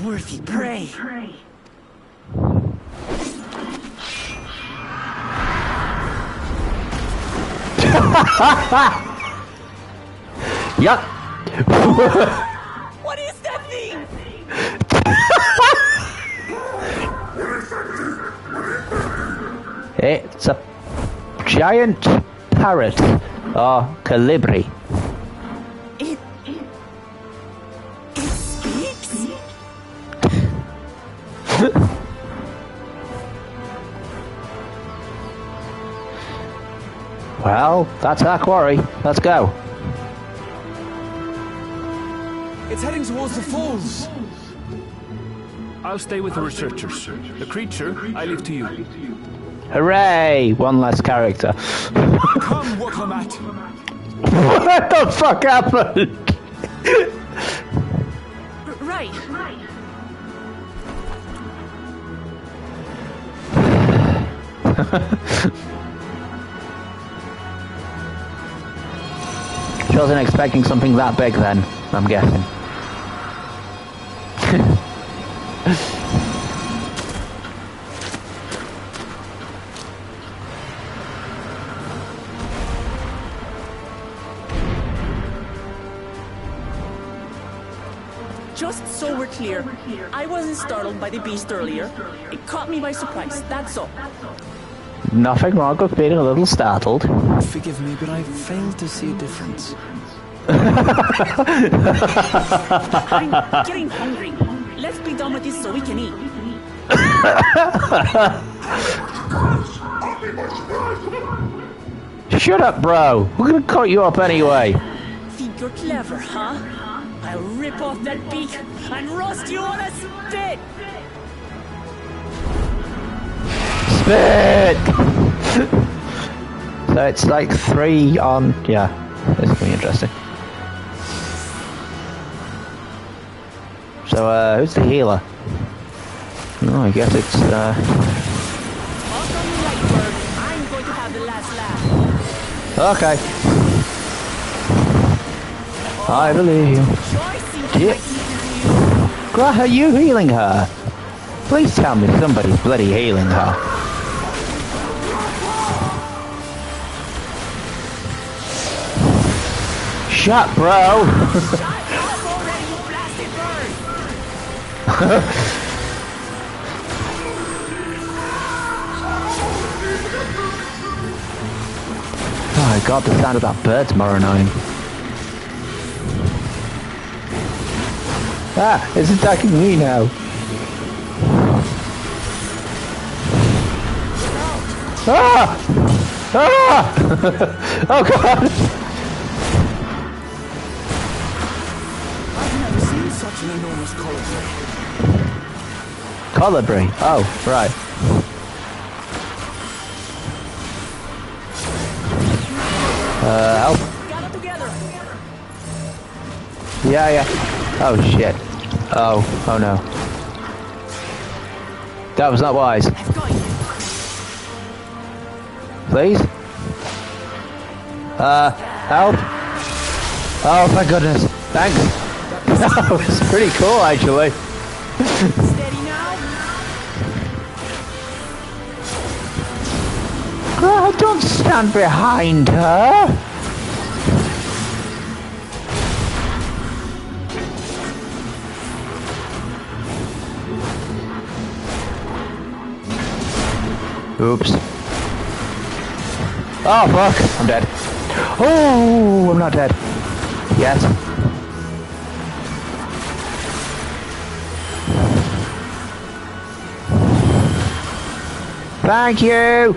Worthy prey. Yup. What is that thing? It's a giant parrot or colibri. It speaks? Well, that's our quarry. Let's go. It's heading towards the falls. I'll stay with the researchers. The creature, I leave to you. Hooray! One less character. Come, Wakamat. What the fuck happened? Right. She wasn't expecting something that big then, I'm guessing. Just so we're clear, I wasn't startled by the beast earlier. It caught me by surprise, that's all. Nothing wrong with being a little startled. Forgive me, but I failed to see a difference. I'm getting hungry. Let's be done with this so we can eat. Shut up, bro. We're gonna cut you up anyway. Think you're clever, huh? I'll rip off that beak and roast you on a spit! Spit! So it's like 3 on... Yeah, it's gonna be interesting. So, who's the healer? Oh, I guess it's, Talk on the light, bird. I'm going to have the last laugh. Okay. I believe you. Joy seems to Yeah. like you. Grah, are you healing her? Please tell me somebody's bloody healing her. Shut, bro! Shut up already, you blasted bird! Oh my god, the sound of that bird's more annoying. Ah, it's attacking me now. Ah! Ah! Oh god! I've never seen such an enormous colibri. Colibri. Oh, right. Help. Got it together! Yeah, yeah. Oh shit. Oh no. That was not wise. Let's go! Please? Help? Oh, thank goodness. Thanks. That was pretty cool, actually. Steady now! Oh, don't stand behind her. Oops. Oh, fuck. I'm dead. Oh, I'm not dead. Yes. Thank you.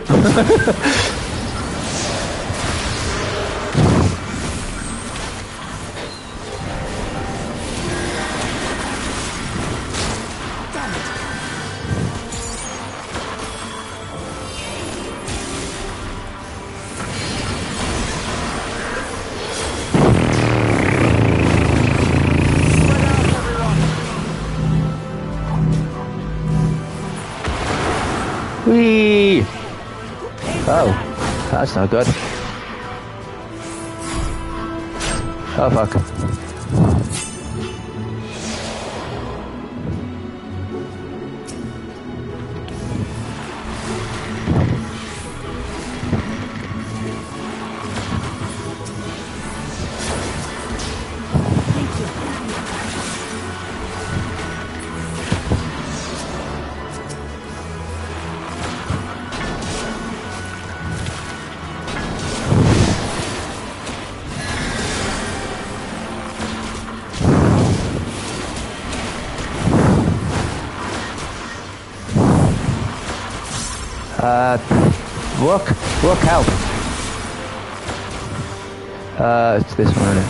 Whee! Oh, that's not good. Oh fuck. Look, help. It's this one, isn't it?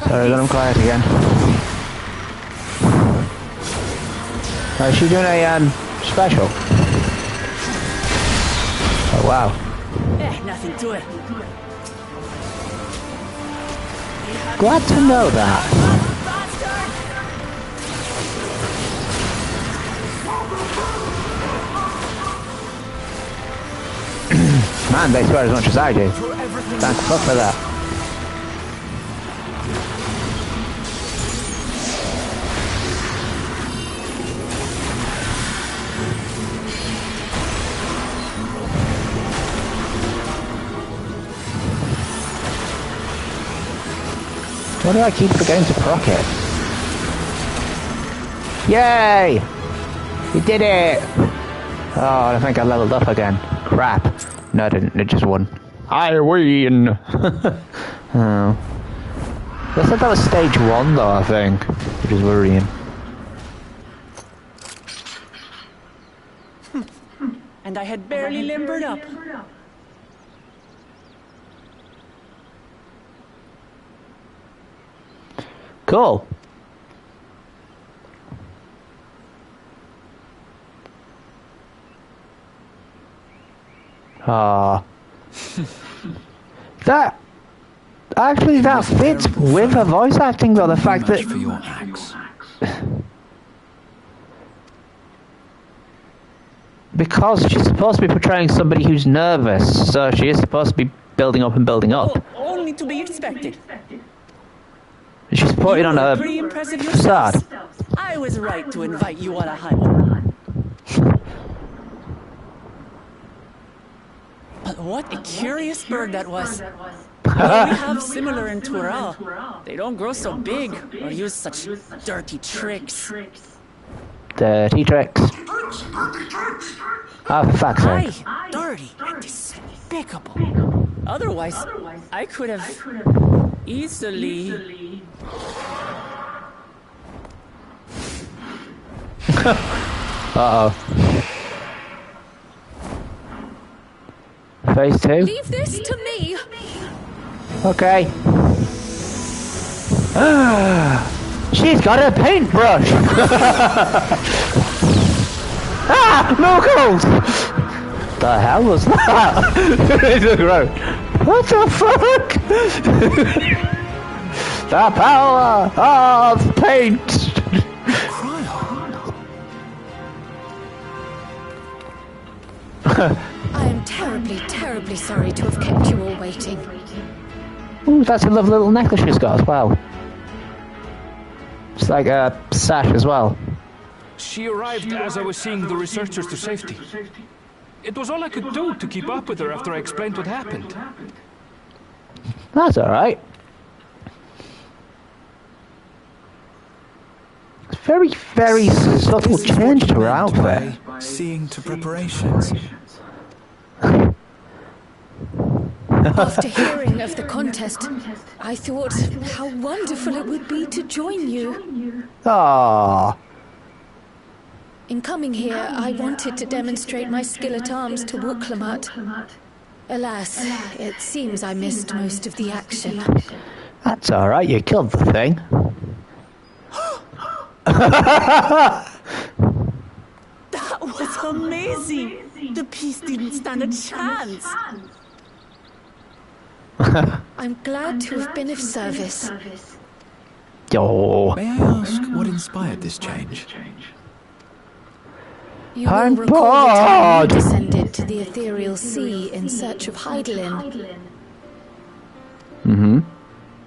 Sorry that I'm quiet again. Is she doing a special? Oh wow. Nothing to it. Glad to know that. Man, they swear as much as I do. Thank fuck for that. Why do I keep forgetting to proc it? Yay! We did it! Oh, I think I leveled up again. Crap. No, I didn't. It just won. I win! Oh. They said that was stage 1 though, I think. Which is worrying. And I had barely limbered up. Cool. Ah. That actually that fits with her voice acting though, the fact that for your axe. because she's supposed to be portraying somebody who's nervous, so she is supposed to be building up and building up. Oh, only to be expected. She's putting on a Pretty impressive facade. yourselves. I was right to invite you on a hunt. But what a curious bird that was. Well, we have similar in Tural. They don't grow so big or use such dirty tricks. Dirty tricks. Oh, for fuck's sake. Aye, dirty and despicable. Otherwise, I could have easily... Uh-oh. Phase 2? Leave this to me! Okay. She's got a paintbrush! Ah! Locals! The hell was that? What the fuck? The power of paint! I am terribly, terribly sorry to have kept you all waiting. Ooh, that's a lovely little necklace she's got as well. It's like a sash as well. She arrived as I was seeing the researchers to safety. It was all I could do to keep up with her after I explained what happened. That's alright. It's very, very subtle change to her outfit. Seeing to preparations. After hearing of the contest, I thought how wonderful it would be to join you. Aww. In coming here, I wanted to demonstrate my skill at arms to Wuklamat. Alas, it seems I missed most of the action. That's alright, you killed the thing. That was amazing! The piece didn't stand a chance! I'm glad to have been of service. Yo. May I ask what inspired this change? You will I'm recall the time you bored. descended to the ethereal sea in search of Heidelin. Mm-hmm.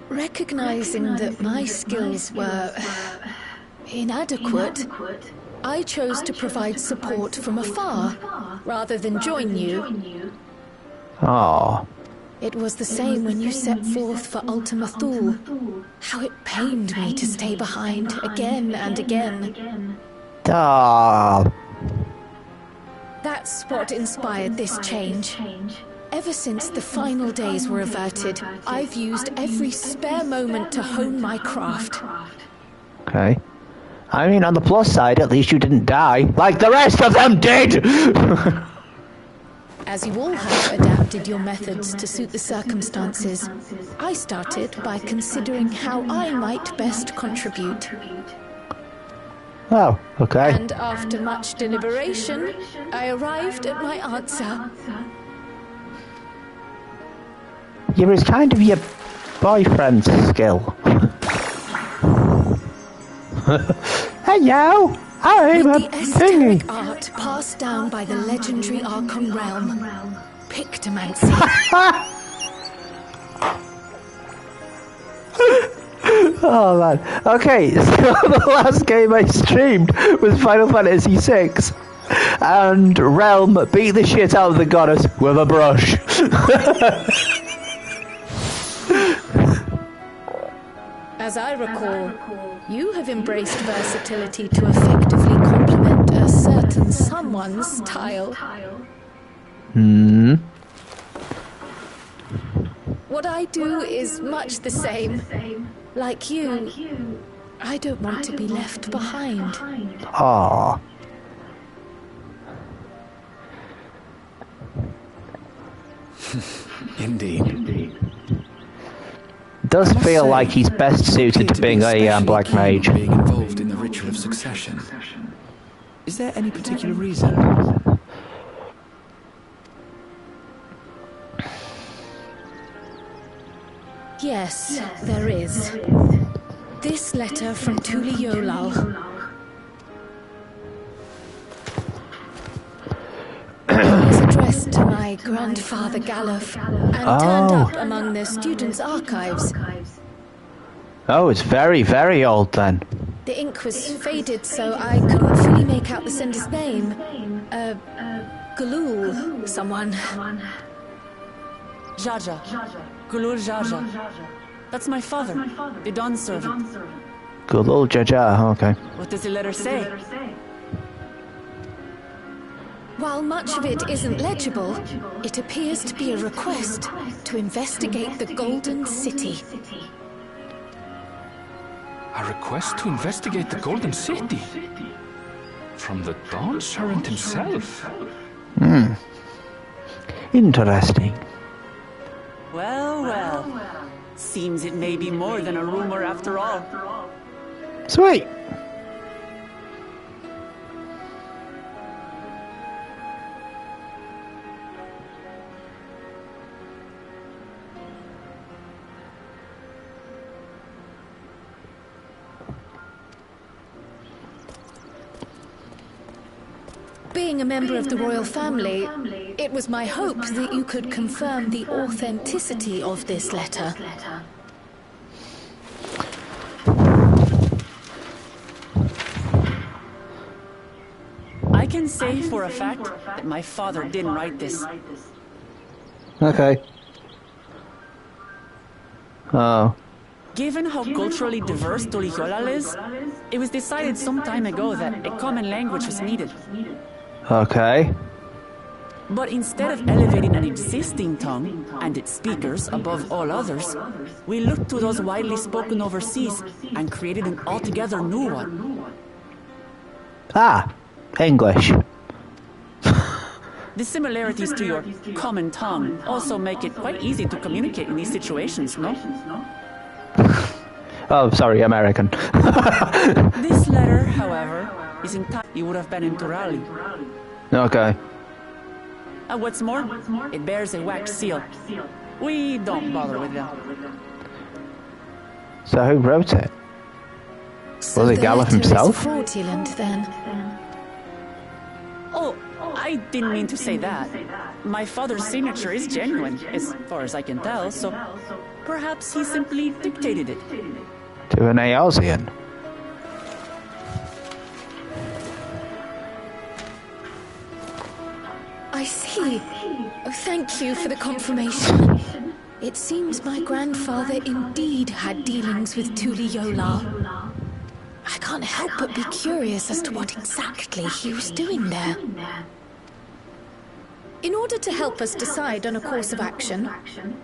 Recognizing that my skills were inadequate, I chose to provide support from afar rather than join you. Aww. It was the same when you set forth for Ultima Thule. How it pained me to stay behind again and again. Aww. That's what inspired this change. Ever since the final days were averted, I've used every spare moment to hone my craft. Okay. I mean, on the plus side, at least you didn't die, like the rest of them did! As you all have adapted adapted your methods to suit the circumstances, I started by considering how I might best contribute. Oh, okay. And after much deliberation, I arrived at my answer. You're as kind of your boyfriend's skill. Hello! I'm a With the esoteric art passed down by the legendary Archon realm, Pictomancy. Oh man. Okay, so the last game I streamed was Final Fantasy VI. And Realm beat the shit out of the goddess with a brush. As I recall, you have embraced versatility to effectively complement a certain someone's style. What I do is much the same. Like you, I don't want to be left behind. Aww. Indeed. Does feel like he's best suited to being a black mage. Being involved in the ritual of succession. Is there any particular reason? Yes, there is. This letter from Tuli Yolal. It was addressed to my grandfather Galuf and turned up among the students' archives. Oh, it's very, very old then. The ink was faded, so I couldn't fully make out the sender's name. Galul, someone. Jaja. Gulul Jaja. That's my father, the Dawn servant. Good old Jaja, okay. What does the letter say? While much of it isn't legible, it appears to be a request to investigate the Golden City. A request to investigate the Golden City? From the Dawn Servant himself? Interesting. Well, well. Seems it may be more than a rumor after all. Sweet. Being a member of the royal family, it was my hope that you could confirm the authenticity of this letter. I can say for a fact that my father didn't write this. Okay. Oh. Given how culturally diverse Toliholal is, it was decided some time ago that a common language was needed. Okay. But instead of elevating an existing tongue and its speakers above all others, we looked to those widely spoken overseas and created an altogether new one. Ah, English. The similarities to your common tongue also make it quite easy to communicate in these situations, no? Oh, sorry, American. This letter, however, is entirely you would have been in Turali. Okay. And what's more, it bears a wax seal. We don't bother with them. So who wrote it? So Was it Galuf himself? Is fraudulent, then. Oh, I didn't mean to say that. My father's signature is genuine, as far as I can tell, so perhaps he simply dictated it. To an Eosian. I see. Oh, thank you for the confirmation. It seems my grandfather indeed had dealings with Tuli Yolal. I can't help but be curious as to what exactly he was doing there. In order to help us decide on a course of action,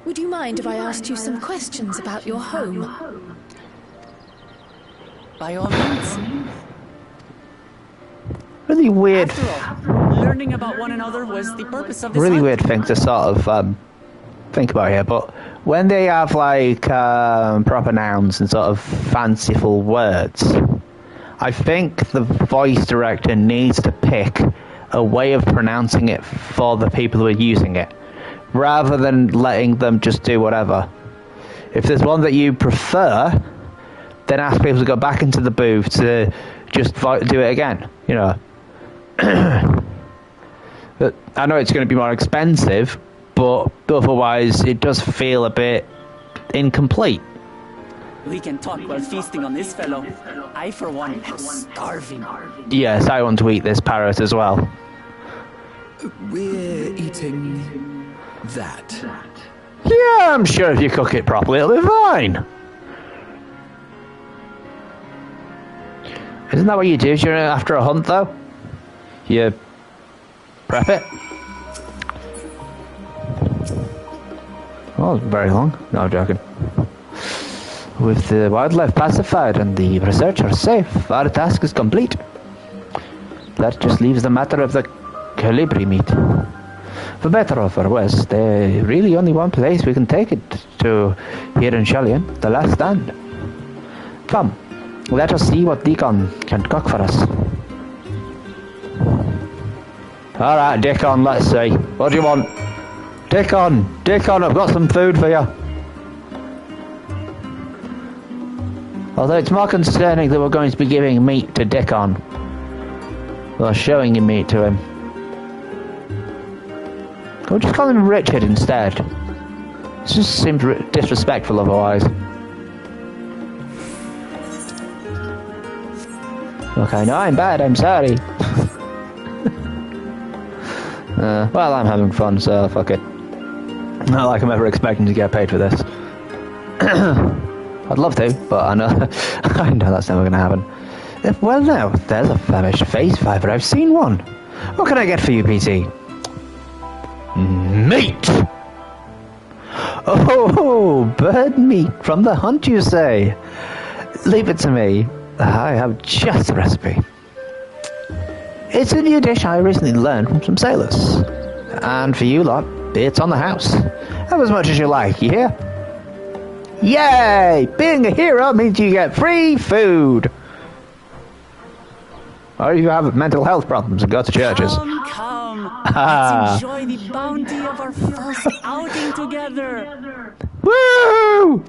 would you mind if I asked you some questions about your home? By all means. really weird. After all, learning about one another was the purpose of this Really hunt. weird thing to sort of think about here, but when they have like proper nouns and sort of fanciful words, I think the voice director needs to pick a way of pronouncing it for the people who are using it, rather than letting them just do whatever. If there's one that you prefer, then ask people to go back into the booth to just do it again, you know. But I know it's going to be more expensive, but otherwise it does feel a bit incomplete. We can talk while feasting on this fellow. I, for one, am starving. Yes, I want to eat this parrot as well. We're eating that. Yeah, I'm sure if you cook it properly, it'll be fine. Isn't that what you do during after a hunt, though? You prep it. Oh, it's very long. No, I'm joking. With the wildlife pacified and the researchers safe, our task is complete. That just leaves the matter of the colibri meat. For better or for worse, there's really only one place we can take it to here in Shellian, the last stand. Come, let us see what Deacon can cook for us. Alright, Deacon, let's see. What do you want? Deacon, I've got some food for you. Although it's more concerning that we're going to be giving meat to Deacon. Or showing him meat to him. We'll just call him Richard instead. It just seems disrespectful otherwise. Look, I know I'm bad, I'm sorry. Well, I'm having fun, so fuck it. Not like I'm ever expecting to get paid for this. I'd love to, but I know that's never going to happen. Well, now, there's a famished face fiver. I've seen one. What can I get for you, PT? Meat! Oh, bird meat from the hunt, you say? Leave it to me. I have just the recipe. It's a new dish I recently learned from some sailors. And for you lot, it's on the house. Have as much as you like, you hear? Yay! Being a hero means you get free food. Or you have mental health problems and go to churches. Come. Let's enjoy the bounty of our first outing together. Woo!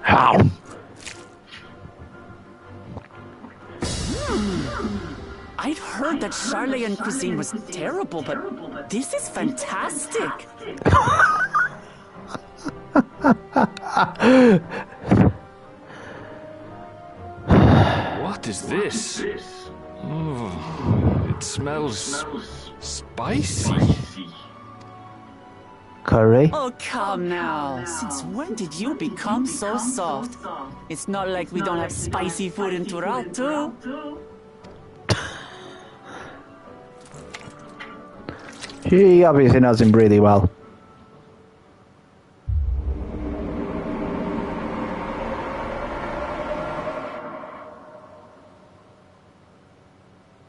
How? I'd heard that Charlayan cuisine was terrible, but this is fantastic. What is this? Oh, it smells spicy. Curry? Oh, come now. Since when did you become so soft? It's not like we don't have spicy food in Tural, too. He obviously knows him really well.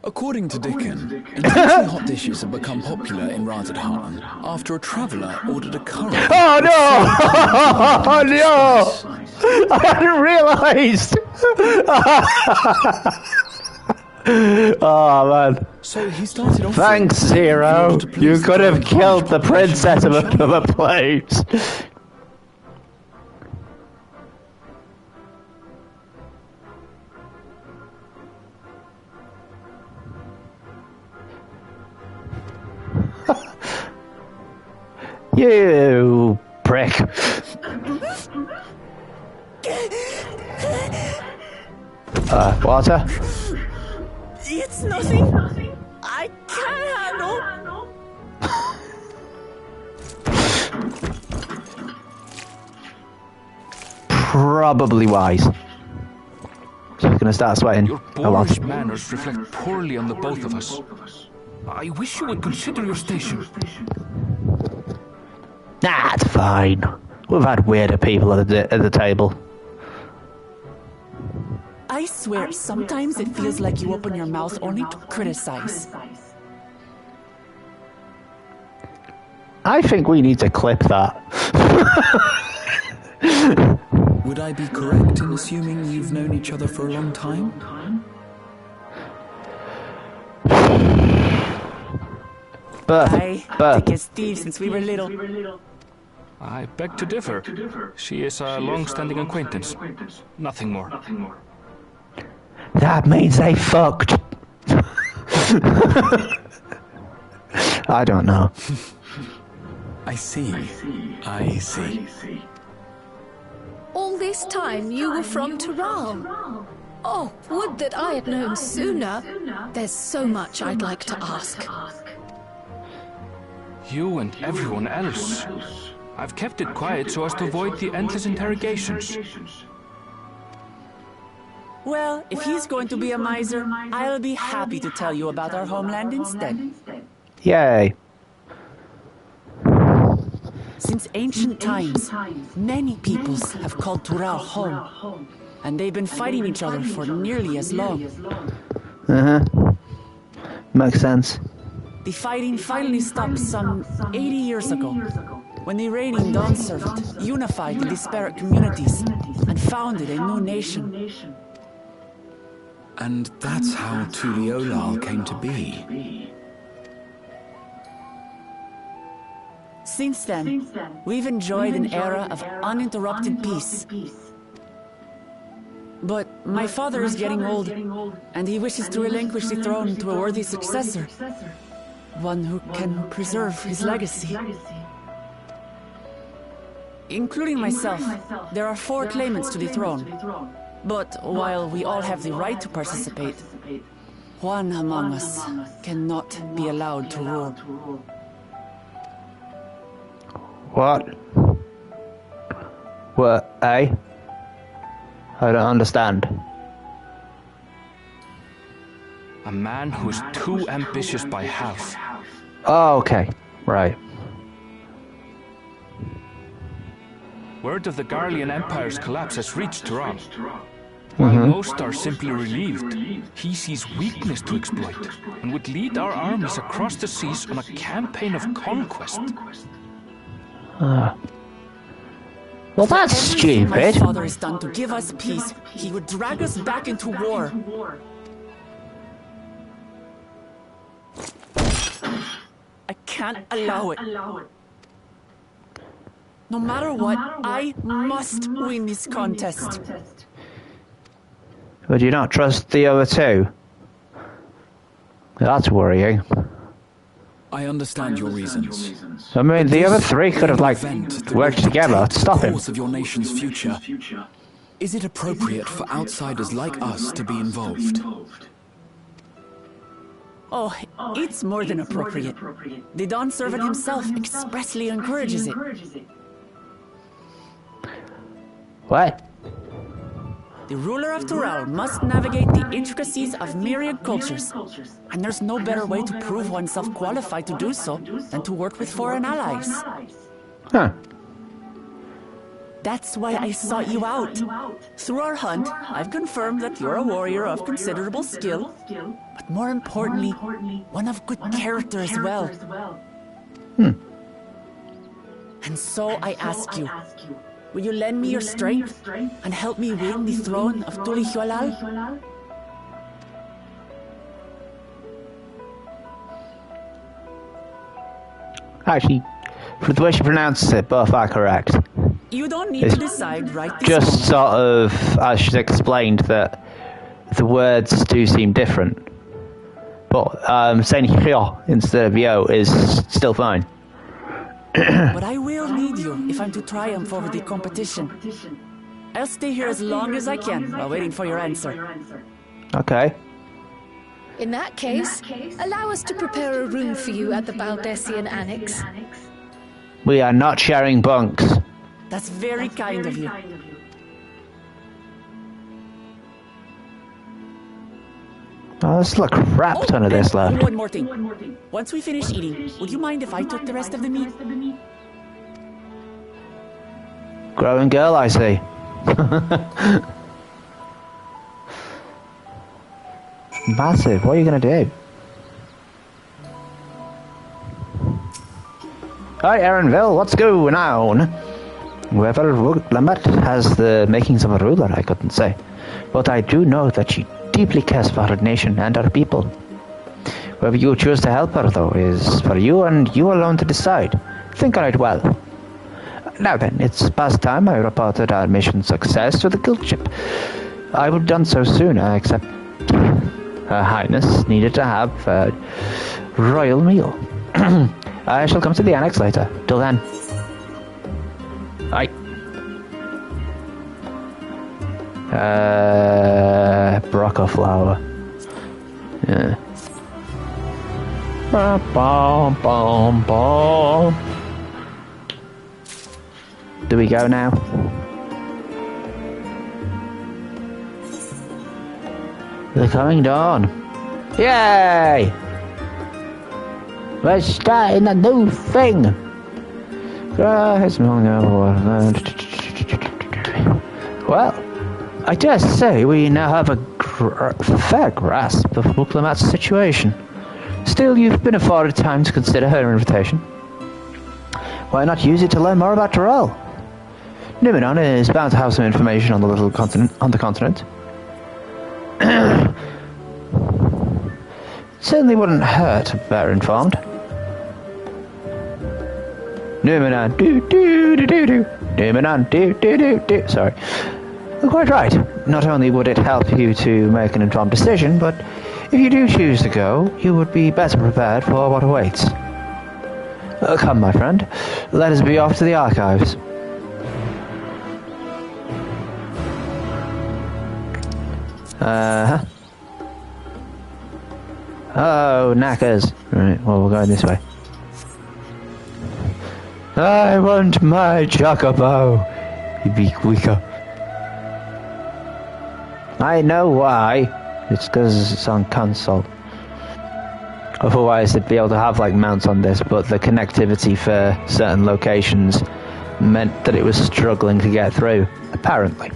According to Dickon, intensely hot dishes have become popular in Razadhan after a traveller ordered a curry. Oh no! Oh no! I hadn't realised! Oh man. So he started off. Thanks, Zero. You could have killed the princess of another place. You prick. Water? It's nothing. I can't handle. Probably wise. She's gonna start sweating. Your boorish manners reflect poorly on the both of us. I wish you would consider your station. Nah, it's fine. We've had weirder people at the table. I swear, sometimes it feels like you open your mouth only to criticize. I think we need to clip that. Would I be correct in assuming you've known each other for a long time? Aye, thick as thieves since we were little. I beg to differ. She is a long-standing acquaintance. Nothing more. That means they fucked. I don't know. I see. All this time you were from Tural. Oh, would that I had known sooner. There's so much I'd like to ask. You and everyone else. I've kept it quiet so as to avoid the endless interrogations. Well, if he's going to be a miser, I'll be happy to tell you about our homeland instead. Yay. Since ancient times, many peoples have called Tural home, and they've been fighting each other for nearly as long. Makes sense. The fighting finally stopped some 80 years ago, when the reigning Dawn Servant unified the disparate communities and founded a new nation. And that's how Tuliolal came to be. Since then, we've enjoyed an era of uninterrupted peace. But my father is getting old, and he wishes to relinquish the throne to a worthy successor. One who can preserve his legacy. Including myself, there are 4 claimants to the throne. But while we all have the right to participate, one among us cannot be allowed to rule. What? What, eh? I don't understand. A man who is too ambitious by half. Oh, okay. Right. Word of the Garlean Empire's collapse has reached Tural. While most are simply relieved, he sees weakness to exploit and would lead our armies across the seas on a campaign of conquest. Well, that's Everything my stupid. father has done to give us peace, he would drag us back into war. I can't allow it. No matter what, I must win this contest. Would you not trust the other 2? That's worrying. I understand your reasons. I mean, the other 3 could have, like, worked together to stop him. The course of your nation's future. Is it appropriate for outsiders like us to be involved? Oh, it's more than appropriate. The Dawn Servant himself expressly encourages it. What? The ruler of Tural must navigate the intricacies of myriad cultures, and there's no better way to prove oneself qualified to do so than to work with foreign allies. Huh. That's why I sought you out. Through our hunt, I've confirmed that you're a warrior of considerable skill, but more importantly, one of good character as well. And so I ask you, will you lend me your strength and help me win the throne of Tuliolal? Actually, for the way she pronounces it, both are correct. You don't need to decide right this Just moment. sort of, as she's explained, that the words do seem different. But saying yo instead of yo is still fine. But I will need you if I'm to triumph over the competition. I'll stay here as long as I can while waiting for your answer. Okay. In that case, allow us to prepare a room for you at the Baldessian Annex. We are not sharing bunks. That's very kind of you. Oh, there's a crap ton of this and left. one more thing. Once we finish eating, would you mind if I took the rest of the meat? Growing girl, I see. massive. What are you going to do? Hi, Aaronville. What's going on? Whoever Lambert has the makings of a ruler, I couldn't say. But I do know that she deeply cares for her nation and her people. Whoever you choose to help her, though, is for you and you alone to decide. Think on it well. Now then, it's past time I reported our mission success to the guild ship. I would have done so sooner, except Her Highness needed to have a royal meal. I shall come to the annex later. Till then. Bye. Braca flower. Yeah. Bom, bom, bom. Do we go now? The coming dawn. Yay! We're starting a new thing. Well, I dare say we now have a fair grasp of Muklamat's situation. Still, you've been afforded time to consider her invitation. Why not use it to learn more about Tyrell? Numenon is bound to have some information on the little continent. Certainly wouldn't hurt if better informed. Numenon, do. Numenon, do. Sorry. You're quite right. Not only would it help you to make an informed decision, but if you do choose to go, you would be better prepared for what awaits. Come, my friend. Let us be off to the archives. Oh, knackers. Right, well, we're going this way. I want my chocobo. You'd be quicker. I know why. It's because it's on console. Otherwise, they'd be able to have like mounts on this, but the connectivity for certain locations meant that it was struggling to get through, apparently.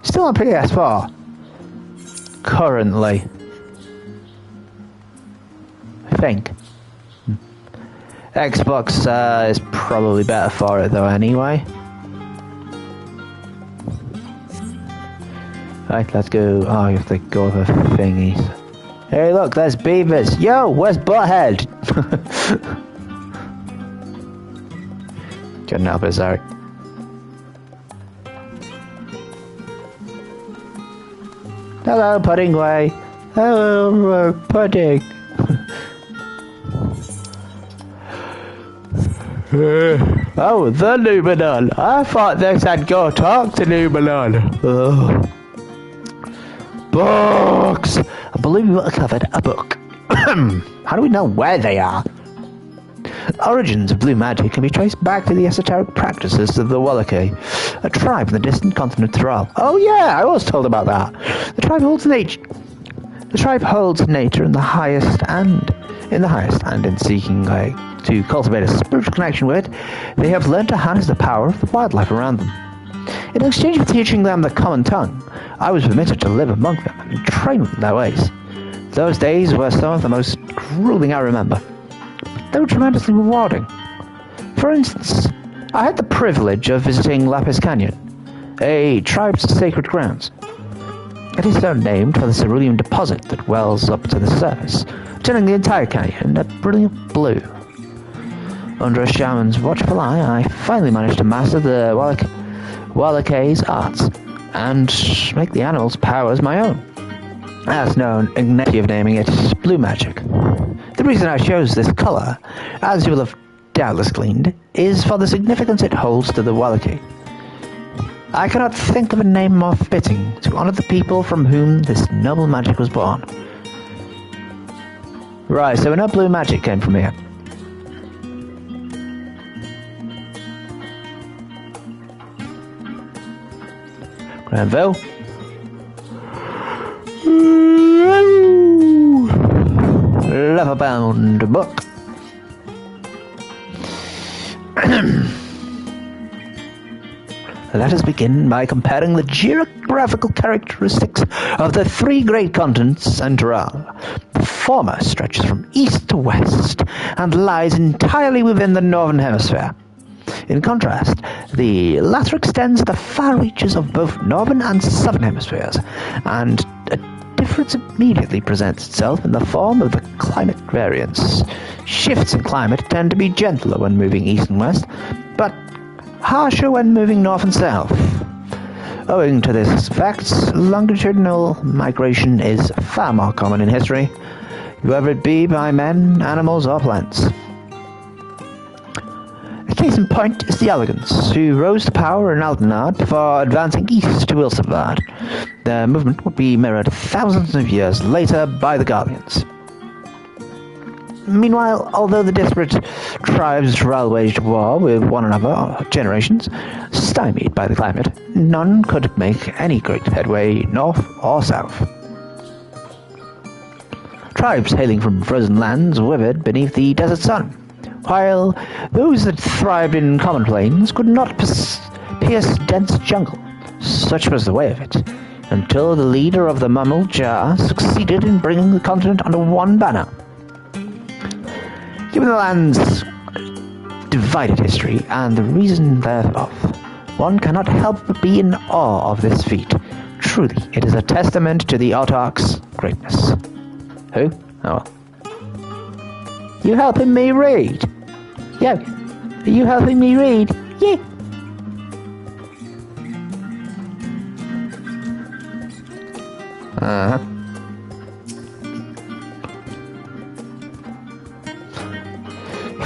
Still on PS4. Currently. I think. Xbox is probably better for it though anyway. Right, let's go. Oh, you have to go over thingies. Hey look, there's beavers. Yo, where's Butthead? Couldn't help it, sorry. Hello, Pudding Way. Hello, Pudding. Oh, the Numenon. I thought they said go talk to Numenon. Books. I believe we uncovered a book. How do we know where they are? The origins of blue magic can be traced back to the esoteric practices of the Wallachie, a tribe in the distant continent of Tyrell. Oh yeah, I was told about that. The tribe holds nature in the highest, and in seeking to cultivate a spiritual connection with it, they have learned to harness the power of the wildlife around them. In exchange for teaching them the common tongue, I was permitted to live among them and train them in their ways. Those days were some of the most grueling I remember. They were tremendously rewarding. For instance, I had the privilege of visiting Lapis Canyon, a tribe's sacred grounds. It is so named for the cerulean deposit that wells up to the surface, turning the entire canyon a brilliant blue. Under a shaman's watchful eye, I finally managed to master the Wallachie's arts and make the animal's powers my own. As known, Ignati of naming it blue magic. The reason I chose this colour, as you will have doubtless gleaned, is for the significance it holds to the Wallachie. I cannot think of a name more fitting to honour the people from whom this noble magic was born. Right, so we know blue magic came from here. Granville. Leather-bound book. let us begin by comparing the geographical characteristics of the three great continents and Tyrrell. The former stretches from east to west and lies entirely within the northern hemisphere. In contrast, the latter extends to the far reaches of both northern and southern hemispheres, and a difference immediately presents itself in the form of the climate variance. Shifts in climate tend to be gentler when moving east and west, but harsher when moving north and south. Owing to this fact, longitudinal migration is far more common in history, whether it be by men, animals, or plants. A case in point is the Elegants, who rose to power in Altenard before advancing east to Ilsevard. Their movement would be mirrored thousands of years later by the Garleans. Meanwhile, although the disparate tribes of Tyrrell waged war with one another for generations, stymied by the climate, none could make any great headway north or south. Tribes hailing from frozen lands withered beneath the desert sun, while those that thrived in common plains could not pierce dense jungle. Such was the way of it, until the leader of the Mamul-Jar succeeded in bringing the continent under one banner. Given the land's divided history and the reason thereof, one cannot help but be in awe of this feat. Truly, it is a testament to the autarch's greatness. Who? Oh well. You helping me read? Yeah. Are you helping me read? Yeah. Uh-huh.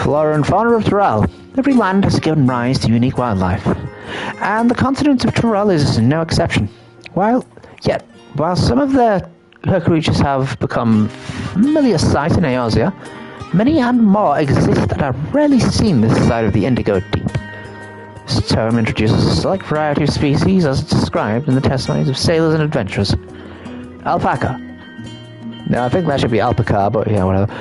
Flora and fauna of Tyrrell. Every land has given rise to unique wildlife, and the continent of Tyrrell is no exception. While some of her creatures have become familiar sight in Eorzea, many and more exist that are rarely seen this side of the Indigo Deep. This term introduces a select variety of species as described in the testimonies of sailors and adventurers. Alpaca. Now, I think that should be alpaca, but yeah, whatever.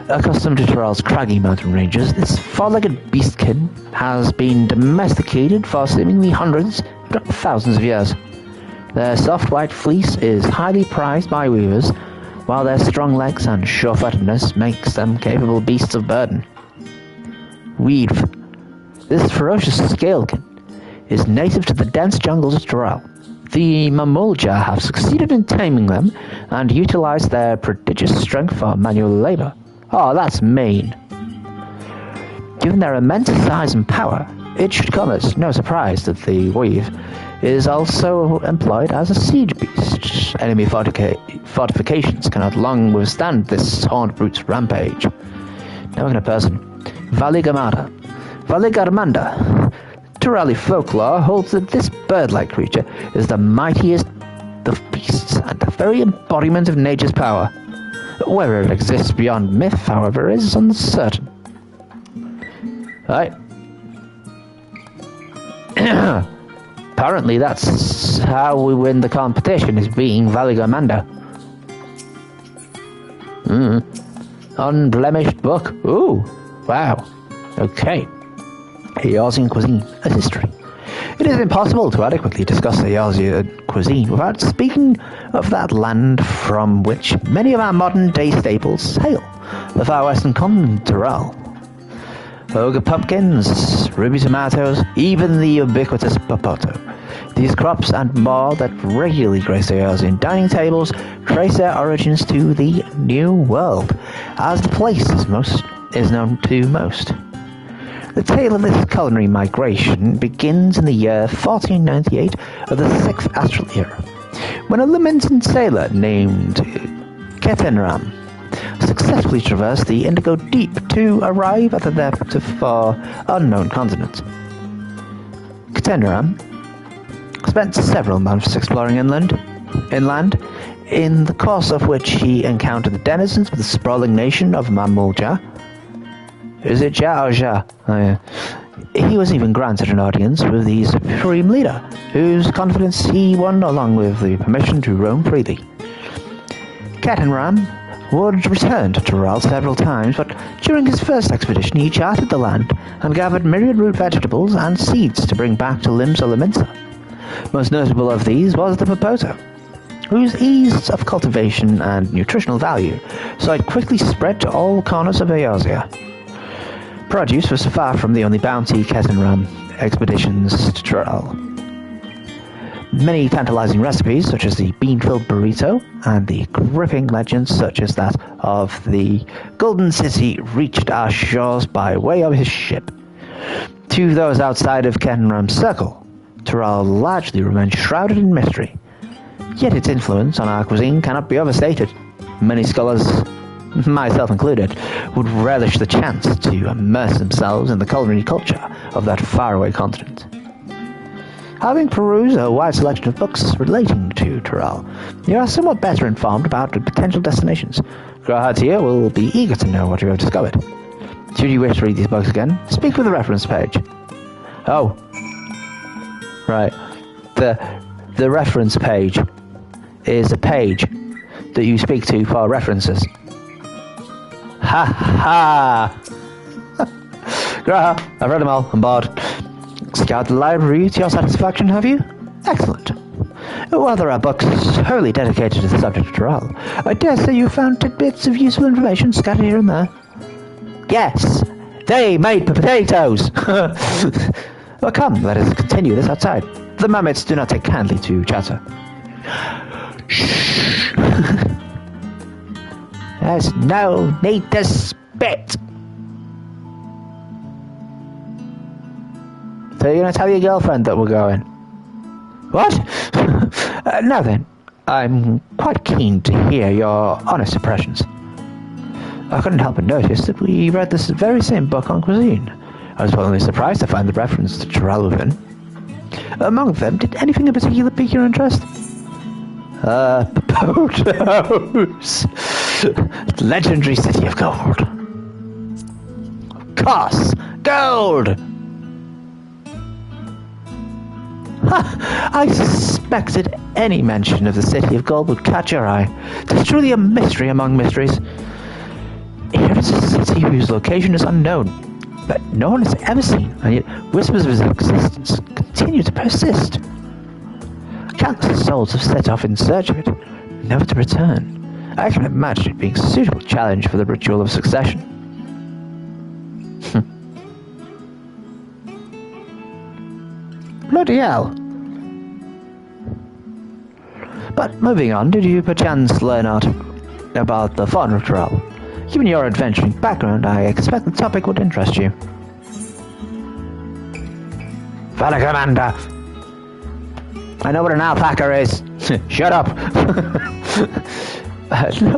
Accustomed to Tyrrell's craggy mountain ranges, this four-legged beastkin has been domesticated for seemingly hundreds, if not thousands of years. Their soft white fleece is highly prized by weavers, while their strong legs and sure-footedness makes them capable beasts of burden. Weave. This ferocious scalekin is native to the dense jungles of Tyrrell. The Mamul-Jar have succeeded in taming them and utilize their prodigious strength for manual labor. Oh, that's mean. Given their immense size and power, it should come as no surprise that the weave is also employed as a siege beast. Enemy fortifications cannot long withstand this horned brute's rampage. Knowing a person, Valigamanda. Tyrrelli folklore holds that this bird-like creature is the mightiest of beasts and the very embodiment of nature's power. Whether it exists beyond myth, however, is uncertain. Right. Apparently that's how we win the competition, is being Valigamanda. Unblemished book. Ooh, wow. Okay. Eorzean cuisine, a history. It is impossible to adequately discuss the Eorzean cuisine without speaking of that land from which many of our modern-day staples hail, the far western continent, Tyrrell. Ogre pumpkins, ruby tomatoes, even the ubiquitous popoto. These crops and more that regularly grace the Eorzean dining tables trace their origins to the New World, as the place is known to most. The tale of this culinary migration begins in the year 1498 of the 6th astral era, when a lamented sailor named Ketenram successfully traversed the Indigo Deep to arrive at the theretofore unknown continent. Ketenram spent several months exploring inland, in the course of which he encountered the denizens of the sprawling nation of Mamul-Jar. Is it Ja or Ja? Oh, yeah. He was even granted an audience with the supreme leader, whose confidence he won along with the permission to roam freely. Ketenram would return to Tyrrell several times, but During his first expedition, he charted the land and gathered myriad root vegetables and seeds to bring back to Lim Solominsa. Most notable of these was the popoto, whose ease of cultivation and nutritional value saw it quickly spread to all corners of Eorzea. Produce was far from the only bounty Ketenram expeditions to Tyrell. Many tantalizing recipes, such as the bean-filled burrito, and the gripping legends such as that of the Golden City, reached our shores by way of his ship. To those outside of Ketenram's circle, Tyrell largely remains shrouded in mystery, yet its influence on our cuisine cannot be overstated. Many scholars, myself included, would relish the chance to immerse themselves in the culinary culture of that faraway continent. Having perused a wide selection of books relating to Tyrell, you are somewhat better informed about the potential destinations. Growhards here will be eager to know what you have discovered. Should you wish to read these books again, speak with the reference page. Oh. Right. The reference page is a page that you speak to for references. Ha ha! Growhard, I've read them all. I'm bored. Scoured the library to your satisfaction, have you? Excellent. While there are books wholly dedicated to the subject of Tyrell, I dare say you found tidbits of useful information scattered here and there. Yes, they made potatoes! Well, come, let us continue this outside. The mammoths do not take kindly to chatter. Shh! There's no need to spit! So you're going to tell your girlfriend that we're going? What? Now then, I'm quite keen to hear your honest impressions. I couldn't help but notice that we read this very same book on cuisine. I was pleasantly surprised to find the reference to Tyrell within. Among them, did anything in particular pique your interest? Potatoes! Legendary city of gold. Of course, gold! I suspected any mention of the City of Gold would catch your eye. It's truly a mystery among mysteries. Here is a city whose location is unknown, but no one has ever seen, and yet whispers of its existence continue to persist. Countless souls have set off in search of it, never to return. I can imagine it being a suitable challenge for the ritual of succession. Bloody hell. But moving on, did you perchance learn aught about the fauna of Tyrell? Given your adventuring background, I expect the topic would interest you. Fellow Commander! I know what an alpaca is! Shut up!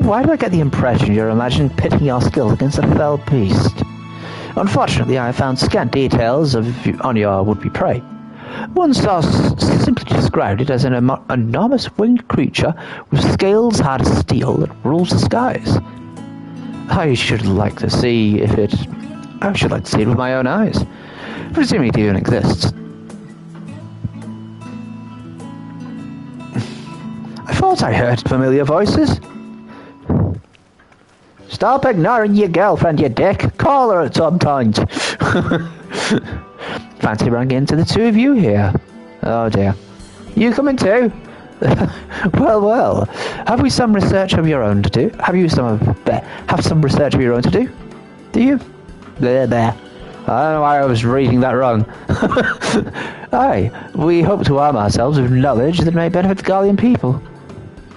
Why do I get the impression you're imagining pitting your skills against a fell beast? Unfortunately, I found scant details on your would-be prey. One source simply described it as an enormous winged creature with scales hard as steel that rules the skies. I should like to see it with my own eyes, presuming it even exists. I thought I heard familiar voices. Stop ignoring your girlfriend, you dick. Call her at some point. Fancy running into the two of you here. Oh dear. You coming too? Well. Have we some research of your own to do? Have some research of your own to do? Do you? There. I don't know why I was reading that wrong. Aye, we hope to arm ourselves with knowledge that may benefit the Gallian people.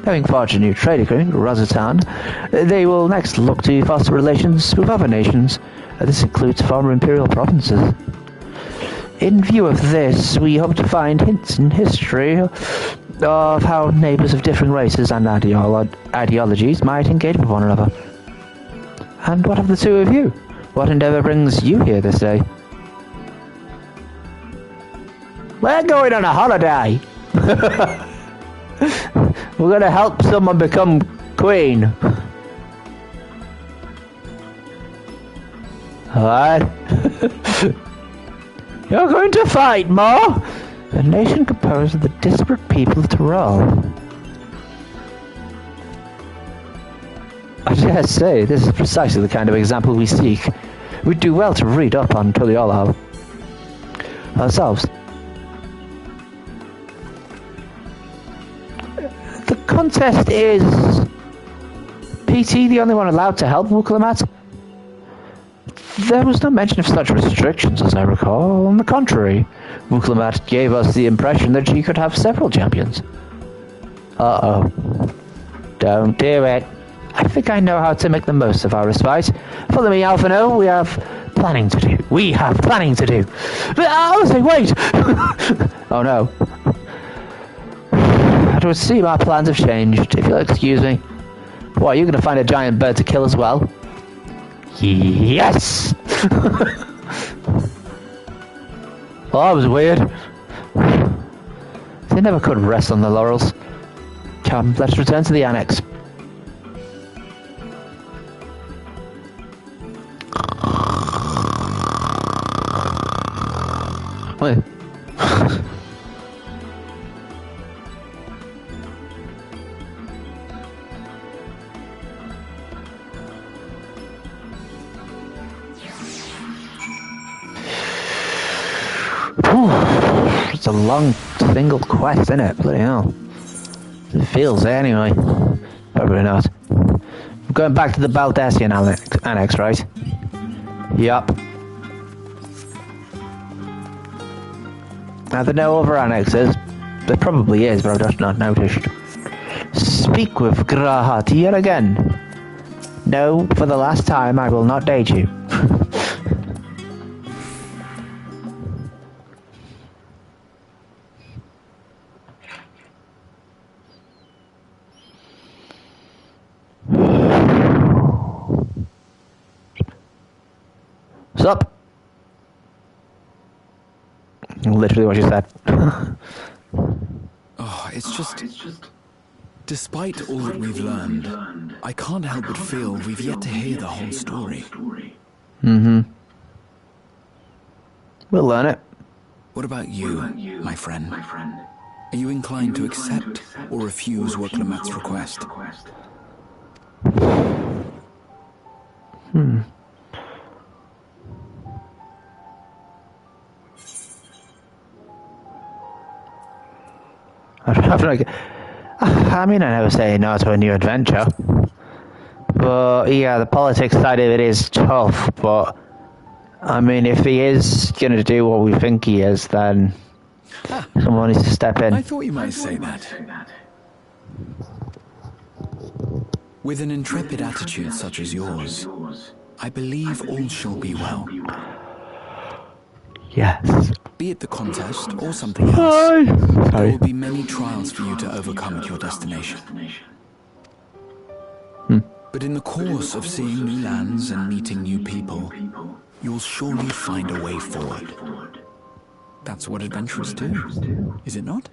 Having forged a new trade agreement with Rosatarn, they will next look to foster relations with other nations. This includes former imperial provinces. In view of this, we hope to find hints in history of how neighbours of differing races and ideologies might engage with one another. And what of the two of you? What endeavour brings you here this day? We're going on a holiday! We're going to help someone become queen. Alright. You're going to fight, Ma? A nation composed of the disparate people of Tyrell. I dare say, this is precisely the kind of example we seek. We'd do well to read up on Tuliyollal ourselves. The contest is... PT the only one allowed to help Wuklamat? There was no mention of such restrictions as I recall. On the contrary, Wuklamat gave us the impression that she could have several champions. Uh-oh. Don't do it. I think I know how to make the most of our respite. Follow me, Alphino. We have planning to do. I was saying, wait! Oh no. It would seem our plans have changed, if you'll excuse me. What, are you going to find a giant bird to kill as well? Yes! Well, that was weird. They never could rest on their laurels. Come, let's return to the annex. Wait. It's a long single quest, isn't it? Bloody hell. It feels it anyway. Probably not. We're going back to the Baldassian annex, right? Yup. Now, there are no other annexes. There probably is, but I've just not noticed. Speak with Grahat yet again. No, for the last time, I will not date you. What's up? Literally what you said. Oh, it's just... Despite all that we've learned, I can't help but feel we've yet to hear the whole story. Mm-hmm. We'll learn it. What about you, my friend? Are you inclined to accept or refuse Wuklamat's request? I mean, I never say no to a new adventure. But yeah, the politics side of it is tough, but I mean, if he is going to do what we think he is, then someone needs to step in. I thought you might say that. With an intrepid attitude such as yours, I believe all shall be well. Yes. Be it the contest or something else, there will be many trials for you to overcome at your destination. But in the course of seeing new lands and meeting new people, you'll surely find a way forward. That's what adventurers do, is it not?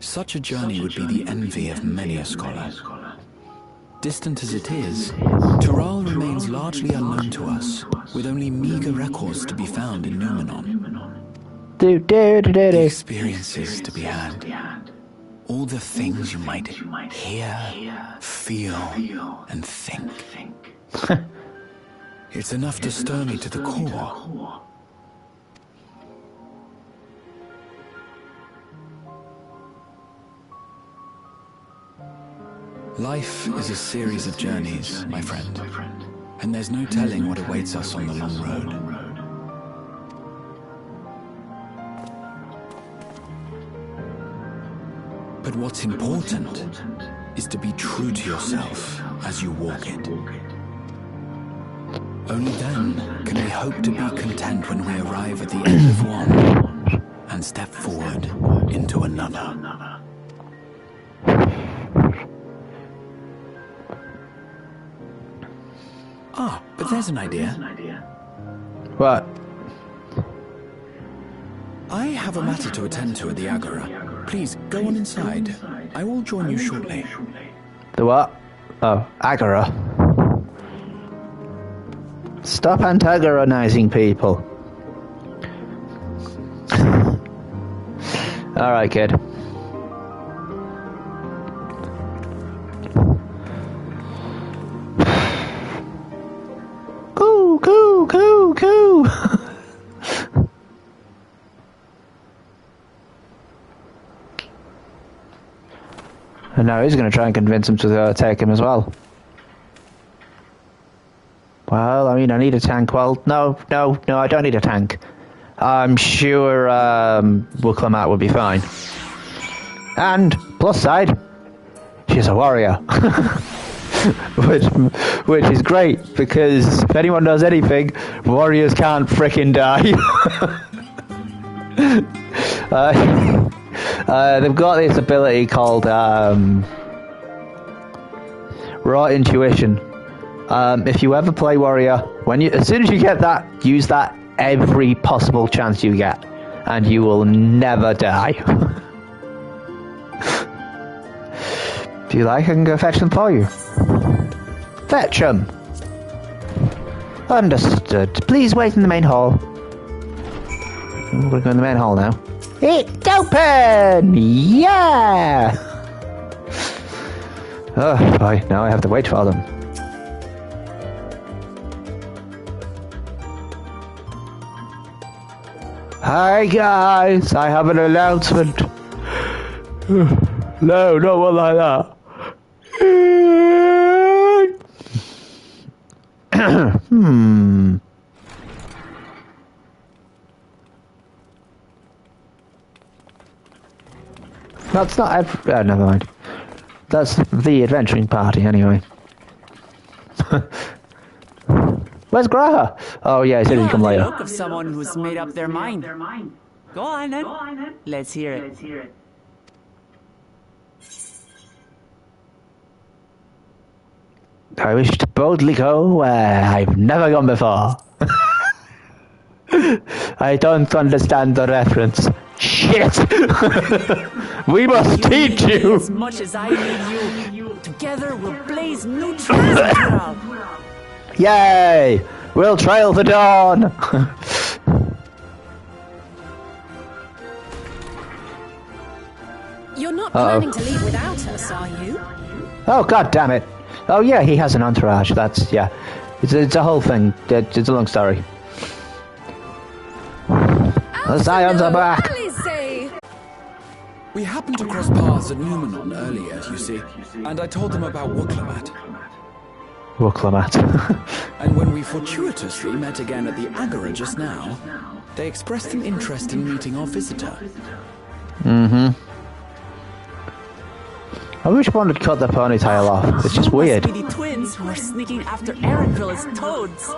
Such a journey would be the envy of many a scholar. Distant as it is, Tural remains largely unknown to us, with only meager records to be found in Numenor. The experiences to be had, all the things you might hear, feel, and think. It's enough to stir me to the core. Life is a series of journeys, my friend, and there's no telling what awaits us on the long road. But what's important is to be true to yourself as you walk it. Only then can we hope to be content when we arrive at the end of one and step forward into another. Ah, but there's an idea. What? I have a matter to attend to at the Agora. Please, go on inside. I will join you shortly. The what? Oh, Agora. Stop antagonizing people. Alright, kid. Coo, coo, coo, coo. And now he's going to try and convince him to take him as well. Well, I mean, I need a tank. Well, no, I don't need a tank. I'm sure Wuklammat would be fine. And, plus side, she's a warrior. which is great, because if anyone knows anything, warriors can't frickin' die. They've got this ability called Raw Intuition. If you ever play warrior, as soon as you get that, use that every possible chance you get, and you will never die. If you like, I can go fetch them for you. Fetch them! Understood. Please wait in the main hall. We're going to go in the main hall now. It's open! Yeah! Oh boy, now I have to wait for them. Hi guys, I have an announcement. No, not one like that. That's not... never mind. That's the adventuring party, anyway. Where's Graha? Oh, yeah, he said he'd come later. The look of someone who's made up their mind. Go on, then. Let's hear it. I wish to boldly go where I've never gone before. I don't understand the reference. Shit! We must teach you! As much as I need you. Together we'll blaze new trails. Yay! We'll trail the dawn! You're not planning to leave without us, are you? Oh, god damn it. Oh yeah, he has an entourage. That's, yeah. It's a whole thing. It's a long story. The Scions are back! We happened to cross paths at Numenon earlier, you see, and I told them about Wuklammat. And when we fortuitously met again at the Agora just now, they expressed an interest in meeting our visitor. Mm-hmm. I wish one had cut the ponytail off. It's just weird. Must be the twins who are sneaking after Erendril as toads.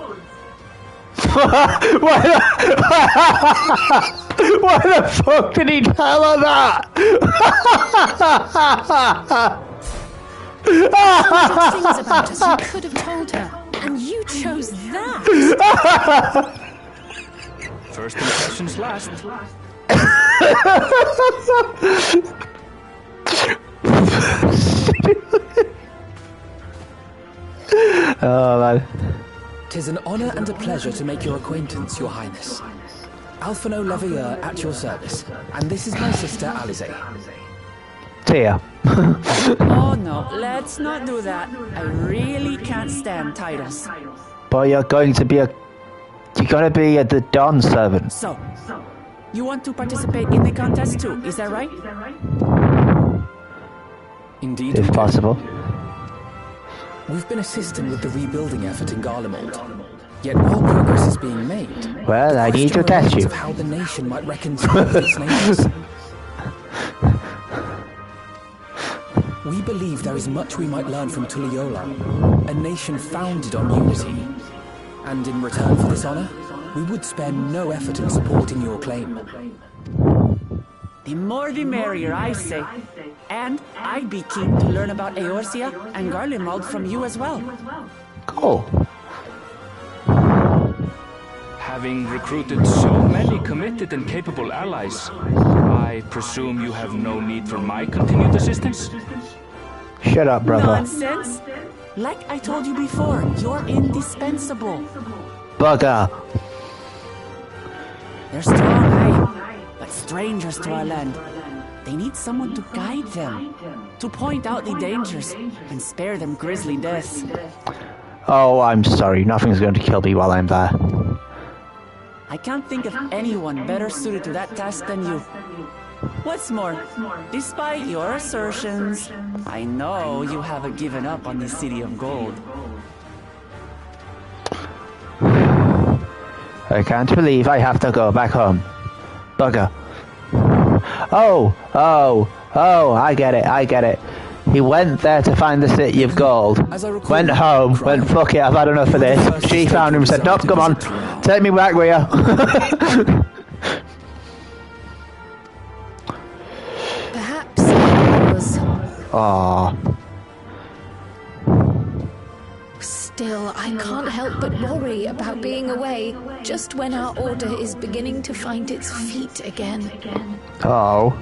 Why the fuck did he tell her that? Things about us you could have told her, and you chose that. First impressions last. Oh man. 'Tis an honor and a pleasure to make your acquaintance, Your Highness. Alphino Leveilleur at your service, and this is my sister Alize. Tia. Oh no, let's not do that. I really can't stand titles. But you're going to be the Dawn servant. So, you want to participate in the contest too, is that right? Indeed. If possible. We've been assisting with the rebuilding effort in Garlemald. Yet while progress is being made, well, I need to test you. Of how the nation might reconcile with its neighbors. We believe there is much we might learn from Tuliyola, a nation founded on unity. And in return for this honor, we would spare no effort in supporting your claim. The more the merrier, I say. And I'd be keen to learn about Eorzea and Garlemald from you as well. Cool. Having recruited so many committed and capable allies, I presume you have no need for my continued assistance? Shut up, brother. Nonsense. Like I told you before, you're indispensable. Bugger. They're strong, eh? But strangers to our land. They need someone to guide them, to point out the dangers, and spare them grisly deaths. Oh, I'm sorry. Nothing's going to kill me while I'm there. I can't think of anyone better suited to that task than you. What's more, despite your assertions, I know you haven't given up on the City of Gold. I can't believe I have to go back home. Bugger. Oh, I get it. He went there to find the City of Gold, went home, went, fuck it, I've had enough of this. She found him and said, nope, come on, take me back with you. Perhaps it was. Aww. Still, I can't help but worry about being away just when our order is beginning to find its feet again. Oh.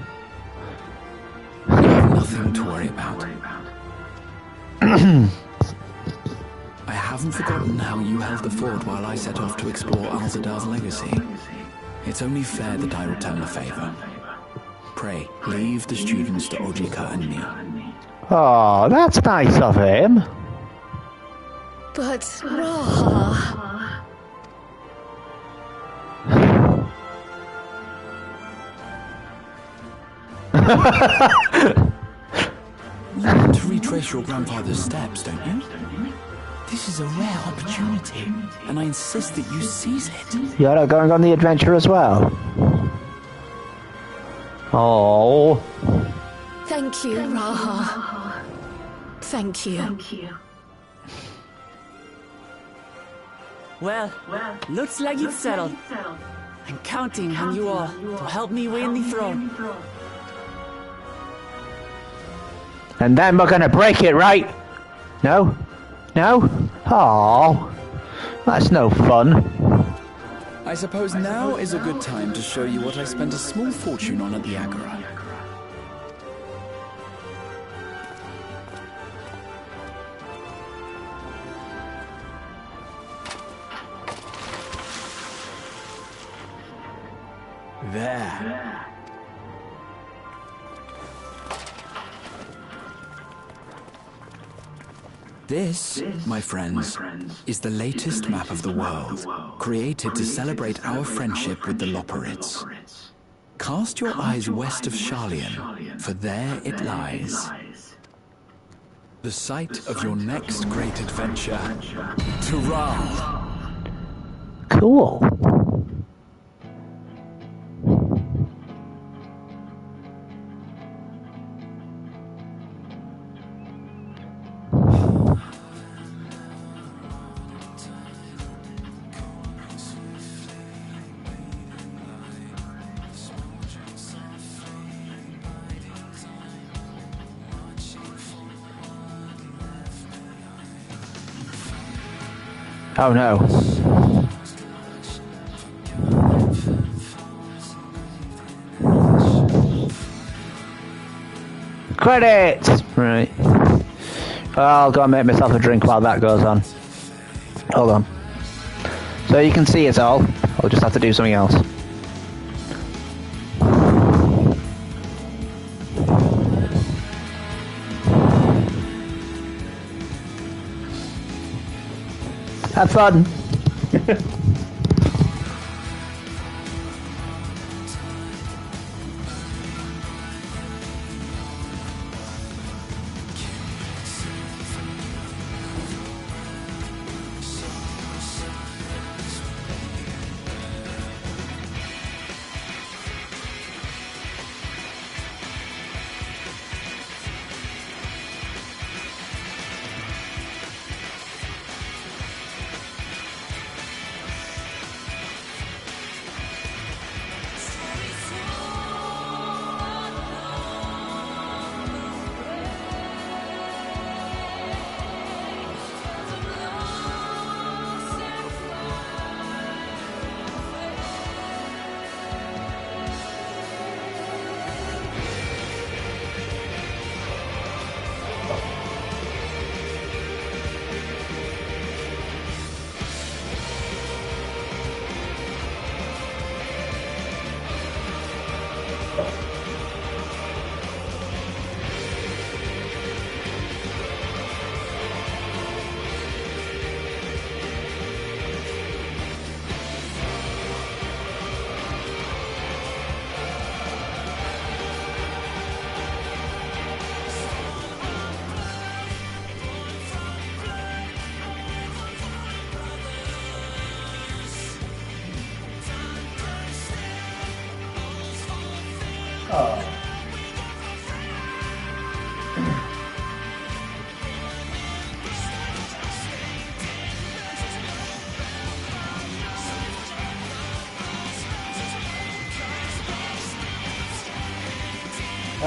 You have nothing to worry about. I haven't forgotten how you held the fort while I set off to explore Alzadar's legacy. It's only fair that I return the favor. Pray, leave the students to Ojika and me. Oh, that's nice of him. But, Raha... You want to retrace your grandfather's steps, don't you? This is a rare opportunity, and I insist that you seize it. You're not going on the adventure as well? Oh. Thank you, Raha. Thank you. Well, looks like it's settled. I'm counting on you all to help me win the throne. And then we're gonna break it, right? No? No? Oh, that's no fun. I suppose now is a good time to show you what I spent a small fortune on at the Agora. There. This, my friends, is the latest map of the world, created to celebrate our friendship with the Loperids. Cast your eyes west of Sharlayan, for there it lies. The site of your next great adventure, Tural. Cool. Oh no. Credits! Right. I'll go and make myself a drink while that goes on. Hold on. So you can see it all. I'll just have to do something else. Have fun.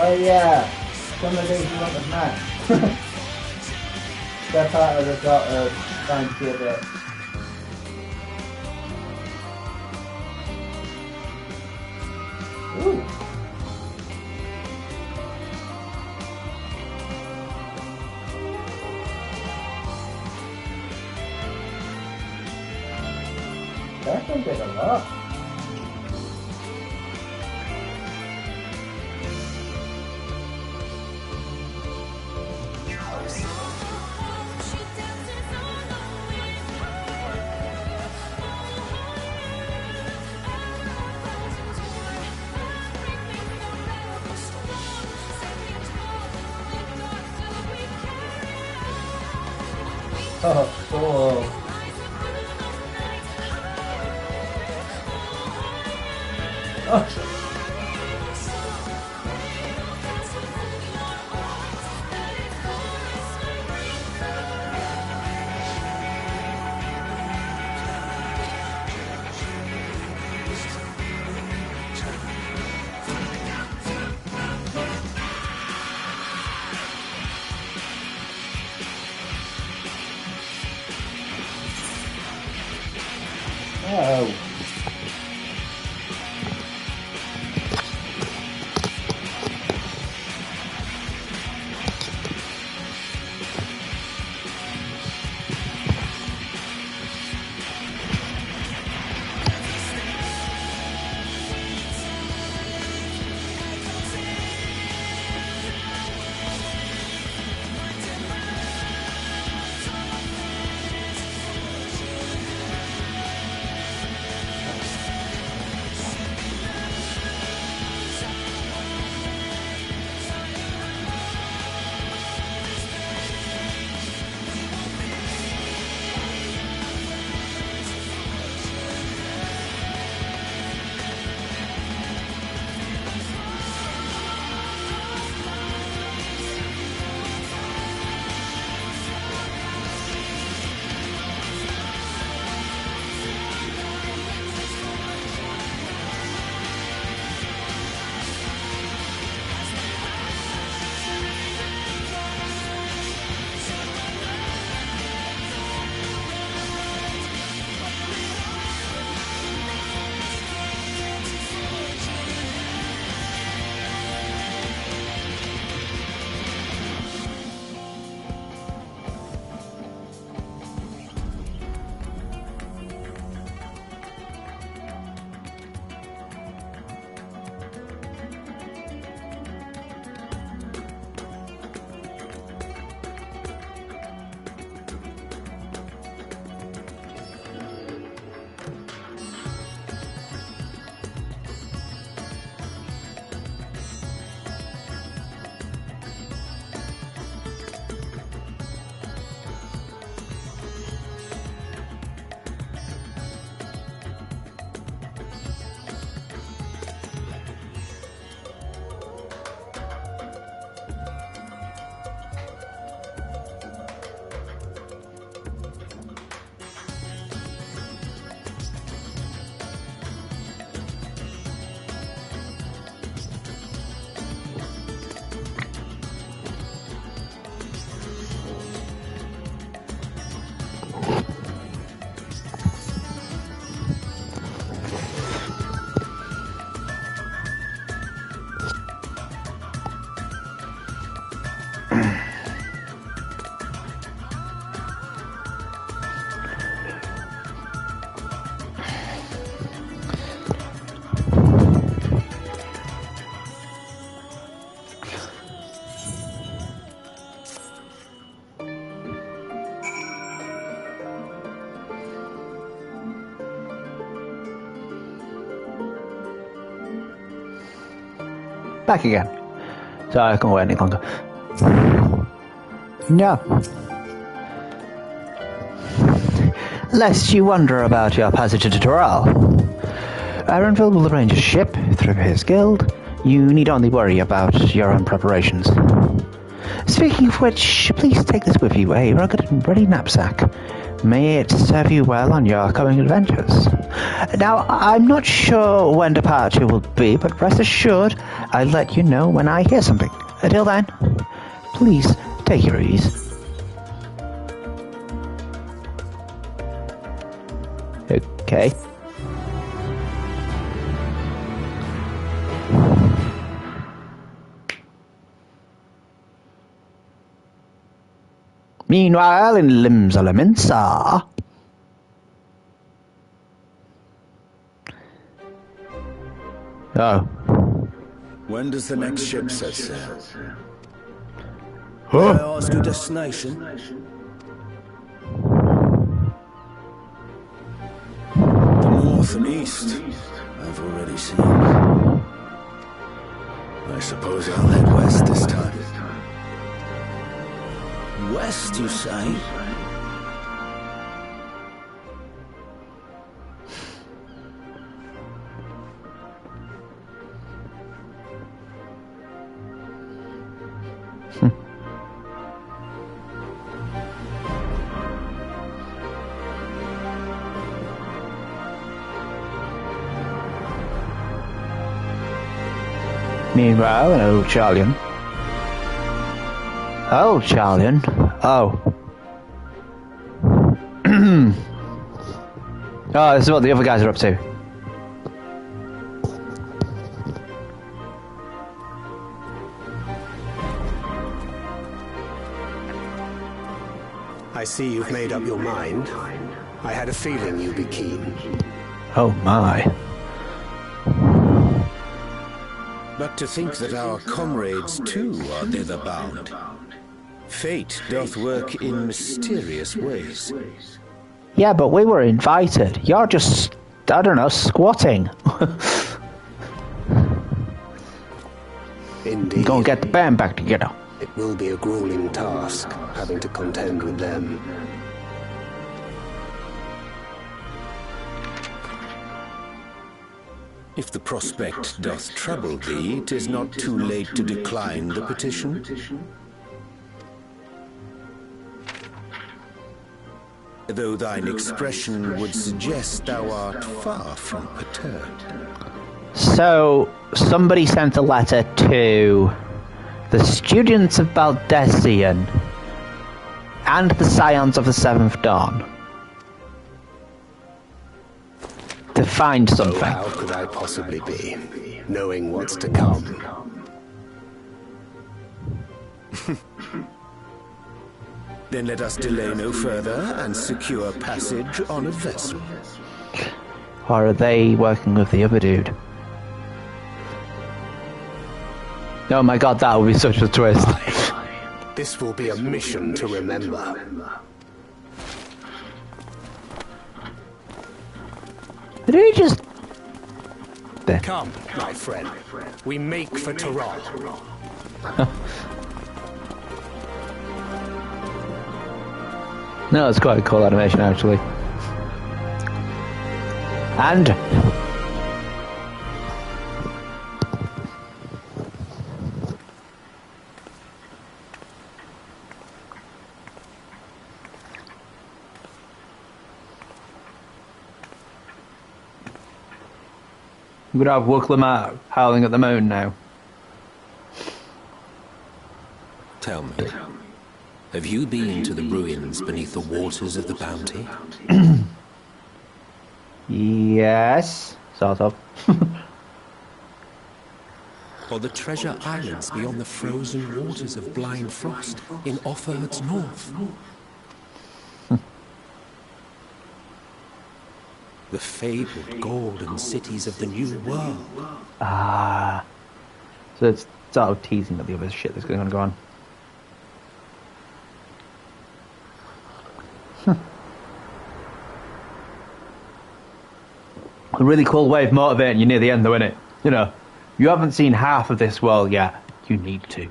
Oh yeah, some of these you want to smash. They're part of the sort of fancy bit. Ooh. That one did a lot. Oh, cool. Oh. Oh. Back again. So I can't wait any longer. No. Lest you wonder about your passage into Tyrrell, Ironville will arrange a ship through his guild. You need only worry about your own preparations. Speaking of which, please take this with you, a rugged and ready knapsack. May it serve you well on your coming adventures. Now, I'm not sure when departure will be, but rest assured, I'll let you know when I hear something. Until then, please take your ease. Okay. Meanwhile, in Lim's Elemensa. Oh. When does the next ship set sail? Huh? May I ask your destination? The north and east, I've already seen. I suppose I'll head west this time. West, you say? Meanwhile, in Old Charlian. Old Charlian? Oh. Oh, this is what the other guys are up to. I see you've made up your mind. I had a feeling you'd be keen. Oh my. But to think that our comrades too are thither bound. Fate doth work in mysterious ways. Yeah, but we were invited. You're just, I don't know, squatting. Indeed. Go and get the band back together. It will be a grueling task, having to contend with them. If the prospect doth trouble thee, 'tis not too late to decline the petition. Though thine expression would suggest thou art far from perturbed. So, somebody sent a letter to the students of Baldessian and the Scions of the Seventh Dawn to find something. Oh, how could I possibly be, knowing what's to come? Then let us delay no further and secure passage on a vessel. Or are they working with the other dude? Oh my god, that would be such a twist. This will be a mission to remember. Did he just... There. Come, my friend. We make for Tyrol. No, it's quite a cool animation, actually. And... we're gonna have Wooklamar howling at the moon now. Tell me, have you been to the ruins beneath the waters of the Bounty? Yes, sort of. Or the treasure islands beyond the frozen waters of Blind Frost in Offord's north? The fabled golden cities of the New World. Ah. So it's sort of teasing at the other shit that's going to go on. A really cool way of motivating you near the end, though, innit? You know, you haven't seen half of this world yet. You need to.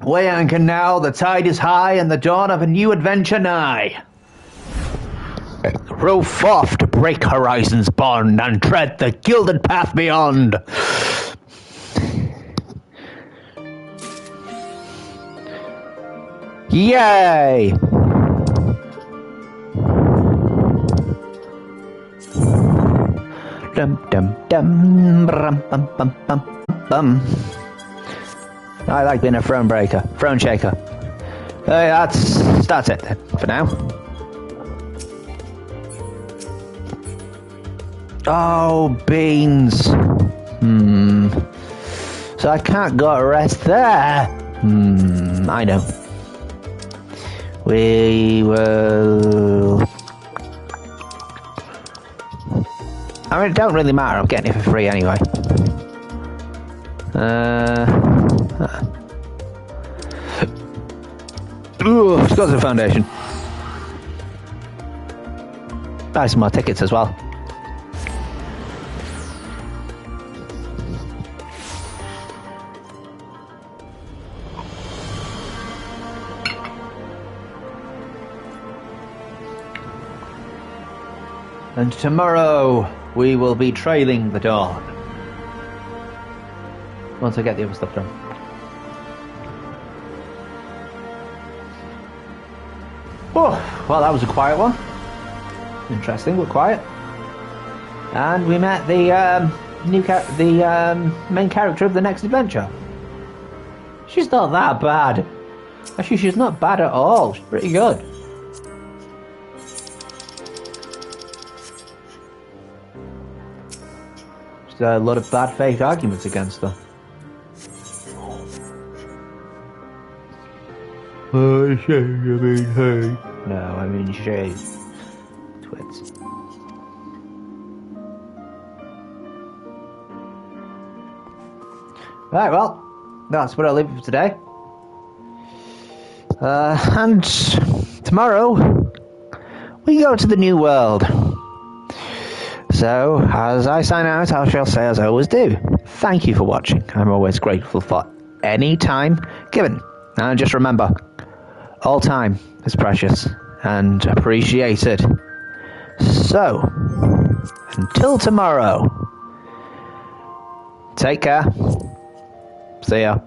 Weigh anchor now, the tide is high, and the dawn of a new adventure nigh. Row forth to break horizon's bond, and tread the gilded path beyond. Yay! Dum dum dum bum bum bum bum bum. I like being a throne shaker. That's it then for now. Oh, beans. So I can't go to rest there. I know. We will... I mean, it don't really matter. I'm getting it for free anyway. Let's go to the Foundation. Buy some more tickets as well. And tomorrow we will be trailing the dawn. Once I get the other stuff done. Oh, well, that was a quiet one. Interesting, but quiet. And we met the main character of the next adventure. She's not that bad. Actually, she's not bad at all. She's pretty good. Just a lot of bad faith arguments against her. No, I mean she. Twits. Right, well, that's what I'll leave for today. And tomorrow we go to the new world. So, as I sign out, I shall say as I always do. Thank you for watching. I'm always grateful for any time given. And just remember, all time is precious and appreciated. So, until tomorrow, take care. See ya.